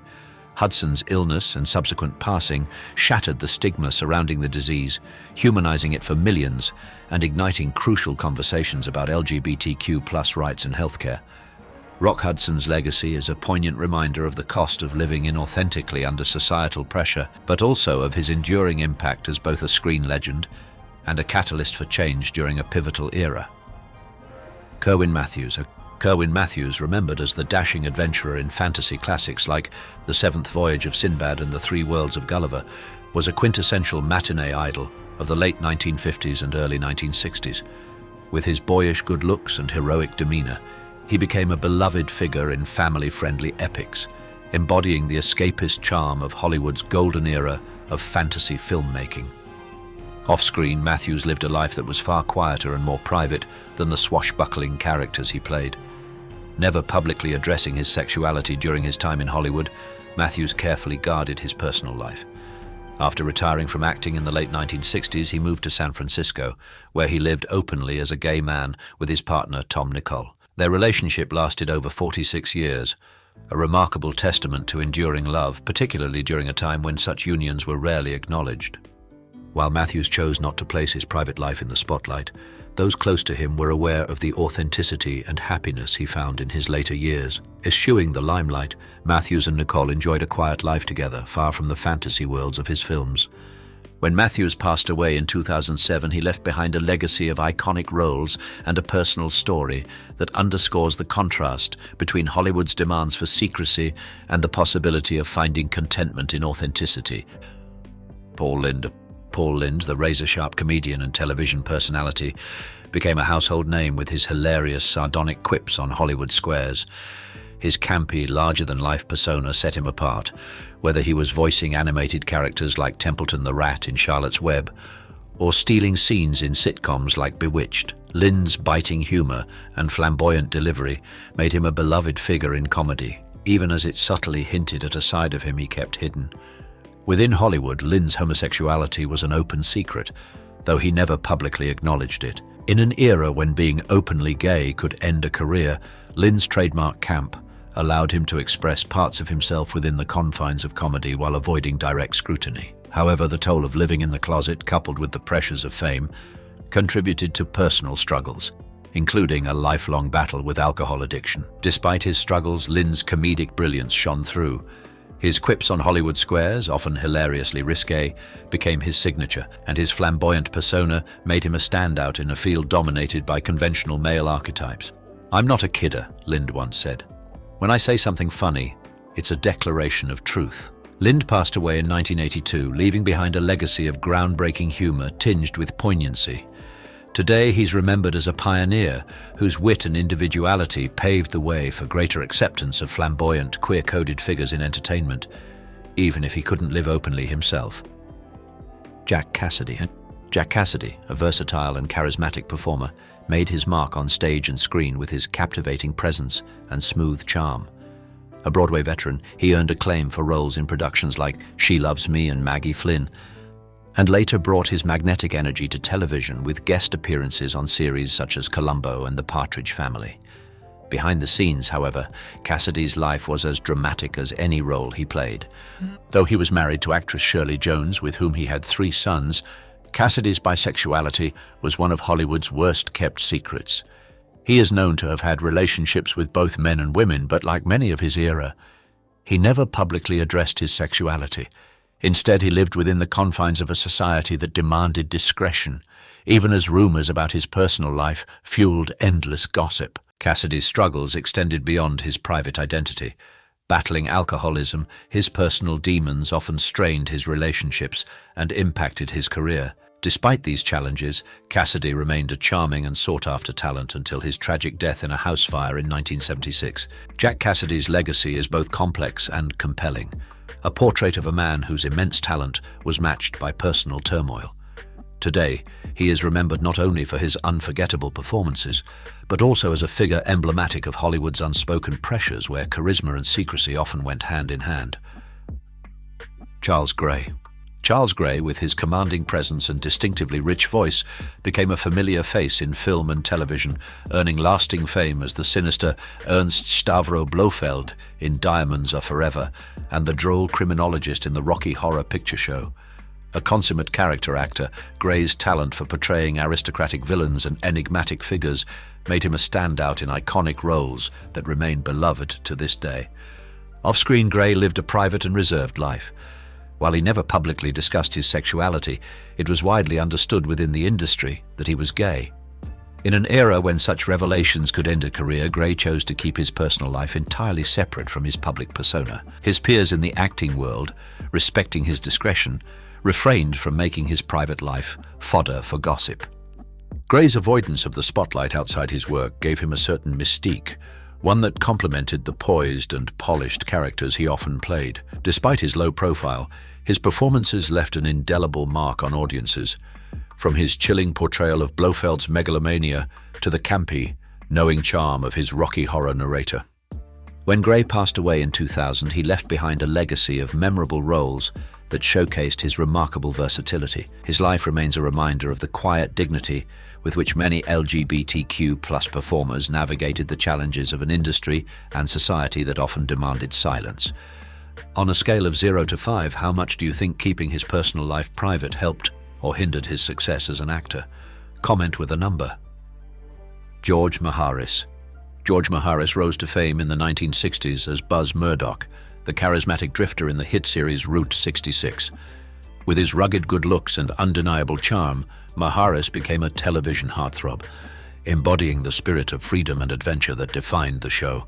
Hudson's illness and subsequent passing shattered the stigma surrounding the disease, humanizing it for millions and igniting crucial conversations about LGBTQ+ rights and healthcare. Rock Hudson's legacy is a poignant reminder of the cost of living inauthentically under societal pressure, but also of his enduring impact as both a screen legend and a catalyst for change during a pivotal era. Kerwin Matthews, remembered as the dashing adventurer in fantasy classics like The Seventh Voyage of Sinbad and The Three Worlds of Gulliver, was a quintessential matinee idol of the late 1950s and early 1960s. With his boyish good looks and heroic demeanor, he became a beloved figure in family-friendly epics, embodying the escapist charm of Hollywood's golden era of fantasy filmmaking. Off-screen, Matthews lived a life that was far quieter and more private than the swashbuckling characters he played. Never publicly addressing his sexuality during his time in Hollywood, Matthews carefully guarded his personal life. After retiring from acting in the late 1960s, he moved to San Francisco, where he lived openly as a gay man with his partner Tom Nicole. Their relationship lasted over 46 years, a remarkable testament to enduring love, particularly during a time when such unions were rarely acknowledged. While Matthews chose not to place his private life in the spotlight, those close to him were aware of the authenticity and happiness he found in his later years. Eschewing the limelight, Matthews and Nicole enjoyed a quiet life together, far from the fantasy worlds of his films. When Matthews passed away in 2007, he left behind a legacy of iconic roles and a personal story that underscores the contrast between Hollywood's demands for secrecy and the possibility of finding contentment in authenticity. Paul Lynde, the razor-sharp comedian and television personality, became a household name with his hilarious, sardonic quips on Hollywood squares. His campy, larger-than-life persona set him apart, whether he was voicing animated characters like Templeton the Rat in Charlotte's Web, or stealing scenes in sitcoms like Bewitched. Lynde's biting humor and flamboyant delivery made him a beloved figure in comedy, even as it subtly hinted at a side of him he kept hidden. Within Hollywood, Lynde's homosexuality was an open secret, though he never publicly acknowledged it. In an era when being openly gay could end a career, Lynde's trademark camp allowed him to express parts of himself within the confines of comedy while avoiding direct scrutiny. However, the toll of living in the closet, coupled with the pressures of fame, contributed to personal struggles, including a lifelong battle with alcohol addiction. Despite his struggles, Lynde's comedic brilliance shone through. His quips on Hollywood squares, often hilariously risque, became his signature, and his flamboyant persona made him a standout in a field dominated by conventional male archetypes. "I'm not a kidder," Lynde once said. "When I say something funny, it's a declaration of truth." Lynde passed away in 1982, leaving behind a legacy of groundbreaking humor tinged with poignancy. Today, he's remembered as a pioneer whose wit and individuality paved the way for greater acceptance of flamboyant, queer-coded figures in entertainment, even if he couldn't live openly himself. Jack Cassidy. Jack Cassidy, a versatile and charismatic performer, made his mark on stage and screen with his captivating presence and smooth charm. A Broadway veteran, he earned acclaim for roles in productions like She Loves Me and Maggie Flynn, and later brought his magnetic energy to television with guest appearances on series such as Columbo and The Partridge Family. Behind the scenes, however, Cassidy's life was as dramatic as any role he played. Though he was married to actress Shirley Jones, with whom he had 3 sons, Cassidy's bisexuality was one of Hollywood's worst-kept secrets. He is known to have had relationships with both men and women, but like many of his era, he never publicly addressed his sexuality. Instead, he lived within the confines of a society that demanded discretion, even as rumors about his personal life fueled endless gossip. Cassidy's struggles extended beyond his private identity. Battling alcoholism, his personal demons often strained his relationships and impacted his career. Despite these challenges, Cassidy remained a charming and sought-after talent until his tragic death in a house fire in 1976. Jack Cassidy's legacy is both complex and compelling, a portrait of a man whose immense talent was matched by personal turmoil. Today, he is remembered not only for his unforgettable performances, but also as a figure emblematic of Hollywood's unspoken pressures where charisma and secrecy often went hand in hand. Charles Gray. Charles Gray, with his commanding presence and distinctively rich voice, became a familiar face in film and television, earning lasting fame as the sinister Ernst Stavro Blofeld in Diamonds Are Forever and the droll criminologist in the Rocky Horror Picture Show. A consummate character actor, Gray's talent for portraying aristocratic villains and enigmatic figures made him a standout in iconic roles that remain beloved to this day. Off-screen, Gray lived a private and reserved life. While he never publicly discussed his sexuality, it was widely understood within the industry that he was gay. In an era when such revelations could end a career, Gray chose to keep his personal life entirely separate from his public persona. His peers in the acting world, respecting his discretion, refrained from making his private life fodder for gossip. Gray's avoidance of the spotlight outside his work gave him a certain mystique, one that complemented the poised and polished characters he often played. Despite his low profile, his performances left an indelible mark on audiences, from his chilling portrayal of Blofeld's megalomania to the campy, knowing charm of his Rocky Horror narrator. When Gray passed away in 2000, he left behind a legacy of memorable roles that showcased his remarkable versatility. His life remains a reminder of the quiet dignity with which many LGBTQ+ performers navigated the challenges of an industry and society that often demanded silence. On a scale of 0 to 5, how much do you think keeping his personal life private helped or hindered his success as an actor? Comment with a number. George Maharis. George Maharis rose to fame in the 1960s as Buzz Murdoch, the charismatic drifter in the hit series Route 66. With his rugged good looks and undeniable charm, Maharis became a television heartthrob, embodying the spirit of freedom and adventure that defined the show.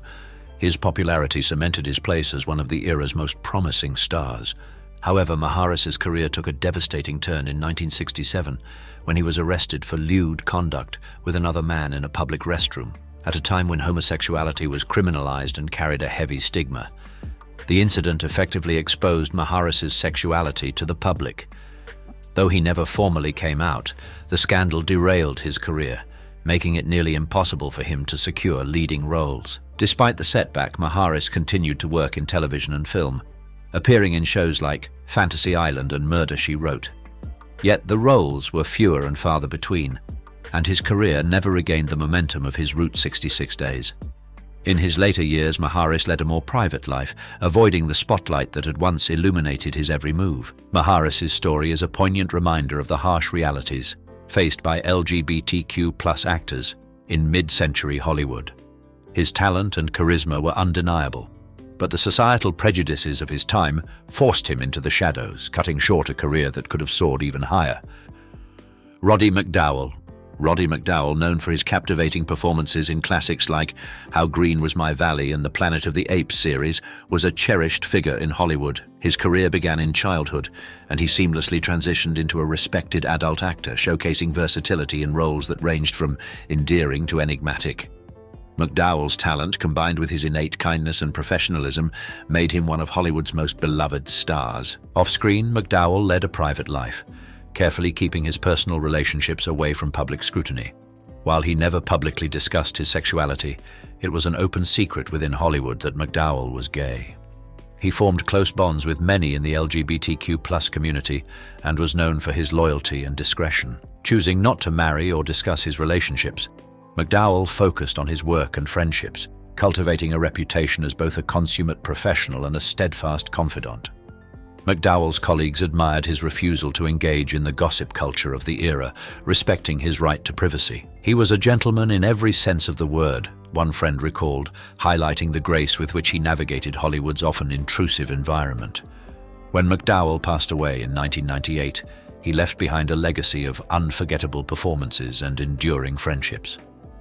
His popularity cemented his place as one of the era's most promising stars. However, Maharis's career took a devastating turn in 1967 when he was arrested for lewd conduct with another man in a public restroom, at a time when homosexuality was criminalized and carried a heavy stigma. The incident effectively exposed Maharis's sexuality to the public. Though he never formally came out, the scandal derailed his career, making it nearly impossible for him to secure leading roles. Despite the setback, Maharis continued to work in television and film, appearing in shows like Fantasy Island and Murder, She Wrote. Yet the roles were fewer and farther between, and his career never regained the momentum of his Route 66 days. In his later years, Maharis led a more private life, avoiding the spotlight that had once illuminated his every move. Maharis's story is a poignant reminder of the harsh realities faced by LGBTQ+ actors in mid-century Hollywood. His talent and charisma were undeniable, but the societal prejudices of his time forced him into the shadows, cutting short a career that could have soared even higher. Roddy McDowall. Roddy McDowall, known for his captivating performances in classics like How Green Was My Valley and the Planet of the Apes series, was a cherished figure in Hollywood. His career began in childhood, and he seamlessly transitioned into a respected adult actor, showcasing versatility in roles that ranged from endearing to enigmatic. McDowall's talent, combined with his innate kindness and professionalism, made him one of Hollywood's most beloved stars. Off-screen, McDowall led a private life, carefully keeping his personal relationships away from public scrutiny. While he never publicly discussed his sexuality, it was an open secret within Hollywood that McDowall was gay. He formed close bonds with many in the LGBTQ+ community and was known for his loyalty and discretion. Choosing not to marry or discuss his relationships, McDowall focused on his work and friendships, cultivating a reputation as both a consummate professional and a steadfast confidant. McDowall's colleagues admired his refusal to engage in the gossip culture of the era, respecting his right to privacy. He was a gentleman in every sense of the word, one friend recalled, highlighting the grace with which he navigated Hollywood's often intrusive environment. When McDowall passed away in 1998, he left behind a legacy of unforgettable performances and enduring friendships.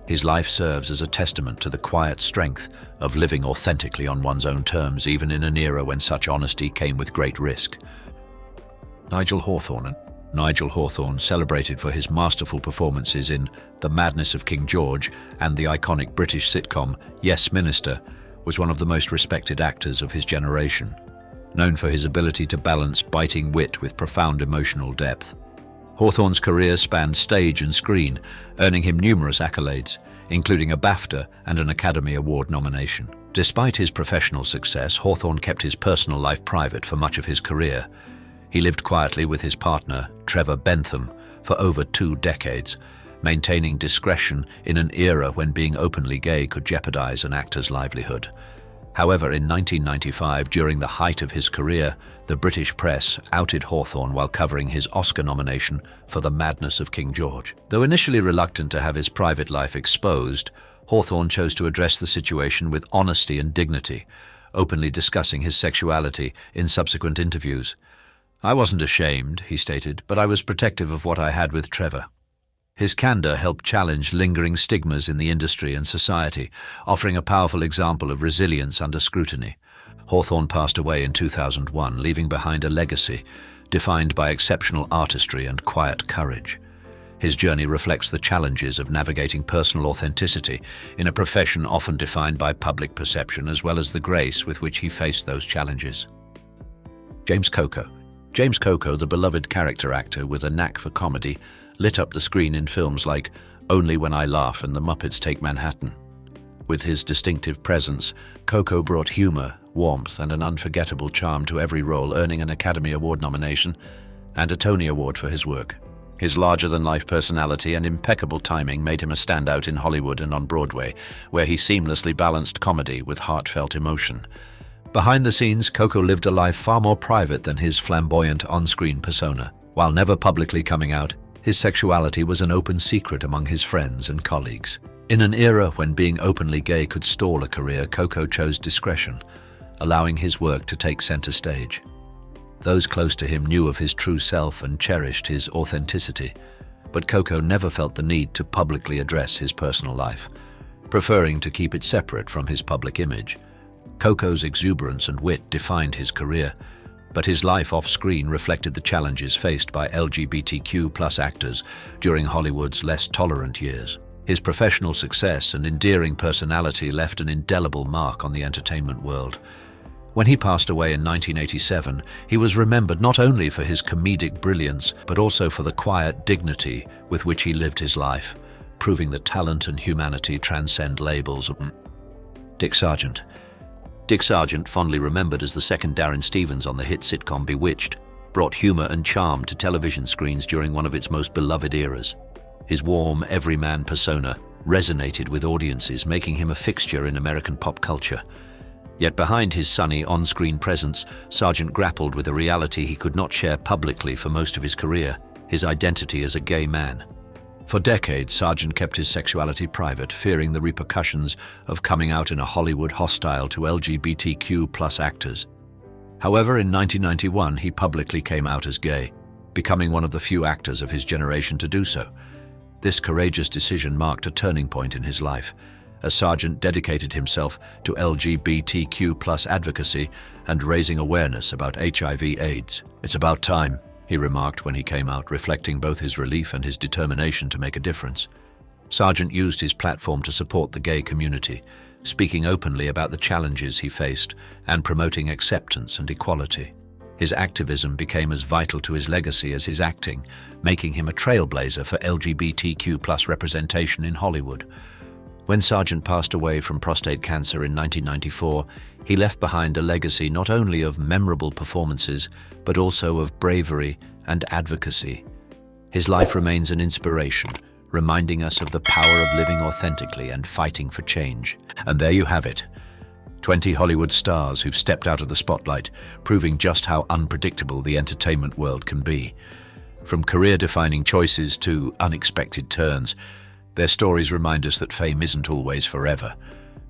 His life serves as a testament to the quiet strength of living authentically on one's own terms, even in an era when such honesty came with great risk. Nigel Hawthorne, celebrated for his masterful performances in The Madness of King George and the iconic British sitcom Yes Minister, was one of the most respected actors of his generation, known for his ability to balance biting wit with profound emotional depth. Hawthorne's career spanned stage and screen, earning him numerous accolades, including a BAFTA and an Academy Award nomination. Despite his professional success, Hawthorne kept his personal life private for much of his career. He lived quietly with his partner, Trevor Bentham, for over 2 decades, maintaining discretion in an era when being openly gay could jeopardize an actor's livelihood. However, in 1995, during the height of his career, the British press outed Hawthorne while covering his Oscar nomination for The Madness of King George. Though initially reluctant to have his private life exposed, Hawthorne chose to address the situation with honesty and dignity, openly discussing his sexuality in subsequent interviews. "I wasn't ashamed," he stated, "but I was protective of what I had with Trevor." His candor helped challenge lingering stigmas in the industry and society, offering a powerful example of resilience under scrutiny. Hawthorne passed away in 2001, leaving behind a legacy defined by exceptional artistry and quiet courage. His journey reflects the challenges of navigating personal authenticity in a profession often defined by public perception, as well as the grace with which he faced those challenges. James Coco, the beloved character actor with a knack for comedy, lit up the screen in films like Only When I Laugh and The Muppets Take Manhattan. With his distinctive presence, Coco brought humor, warmth, and an unforgettable charm to every role, earning an Academy Award nomination and a Tony Award for his work. His larger-than-life personality and impeccable timing made him a standout in Hollywood and on Broadway, where he seamlessly balanced comedy with heartfelt emotion. Behind the scenes, Coco lived a life far more private than his flamboyant on-screen persona. While never publicly coming out, his sexuality was an open secret among his friends and colleagues. In an era when being openly gay could stall a career, Coco chose discretion, allowing his work to take center stage. Those close to him knew of his true self and cherished his authenticity, but Coco never felt the need to publicly address his personal life, preferring to keep it separate from his public image. Coco's exuberance and wit defined his career, but his life off-screen reflected the challenges faced by LGBTQ+ actors during Hollywood's less tolerant years. His professional success and endearing personality left an indelible mark on the entertainment world. When he passed away in 1987, he was remembered not only for his comedic brilliance, but also for the quiet dignity with which he lived his life, proving that talent and humanity transcend labels. Dick Sargent, fondly remembered as the second Darren Stevens on the hit sitcom Bewitched, brought humor and charm to television screens during one of its most beloved eras. His warm, everyman persona resonated with audiences, making him a fixture in American pop culture. Yet behind his sunny on-screen presence, Sargent grappled with a reality he could not share publicly for most of his career: his identity as a gay man. For decades, Sargent kept his sexuality private, fearing the repercussions of coming out in a Hollywood hostile to LGBTQ+ actors. However, in 1991, he publicly came out as gay, becoming one of the few actors of his generation to do so. This courageous decision marked a turning point in his life, as Sargent dedicated himself to LGBTQ+ advocacy and raising awareness about HIV/AIDS. "It's about time," he remarked when he came out, reflecting both his relief and his determination to make a difference. Sargent used his platform to support the gay community, speaking openly about the challenges he faced and promoting acceptance and equality. His activism became as vital to his legacy as his acting, making him a trailblazer for LGBTQ+ representation in Hollywood. When Sargent passed away from prostate cancer in 1994, he left behind a legacy not only of memorable performances, but also of bravery and advocacy. His life remains an inspiration, reminding us of the power of living authentically and fighting for change. And there you have it. 20 Hollywood stars who've stepped out of the spotlight, proving just how unpredictable the entertainment world can be. From career-defining choices to unexpected turns, their stories remind us that fame isn't always forever.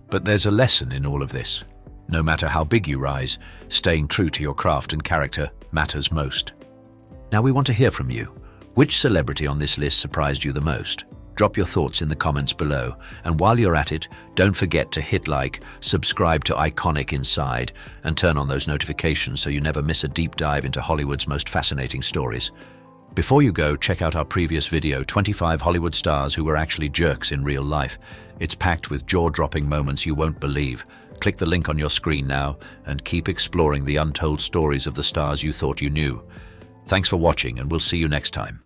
But there's a lesson in all of this. No matter how big you rise, staying true to your craft and character matters most. Now we want to hear from you. Which celebrity on this list surprised you the most? Drop your thoughts in the comments below. And while you're at it, don't forget to hit like, subscribe to Iconinside, and turn on those notifications so you never miss a deep dive into Hollywood's most fascinating stories. Before you go, check out our previous video, 25 Hollywood stars who were actually jerks in real life. It's packed with jaw-dropping moments you won't believe. Click the link on your screen now and keep exploring the untold stories of the stars you thought you knew. Thanks for watching, and we'll see you next time.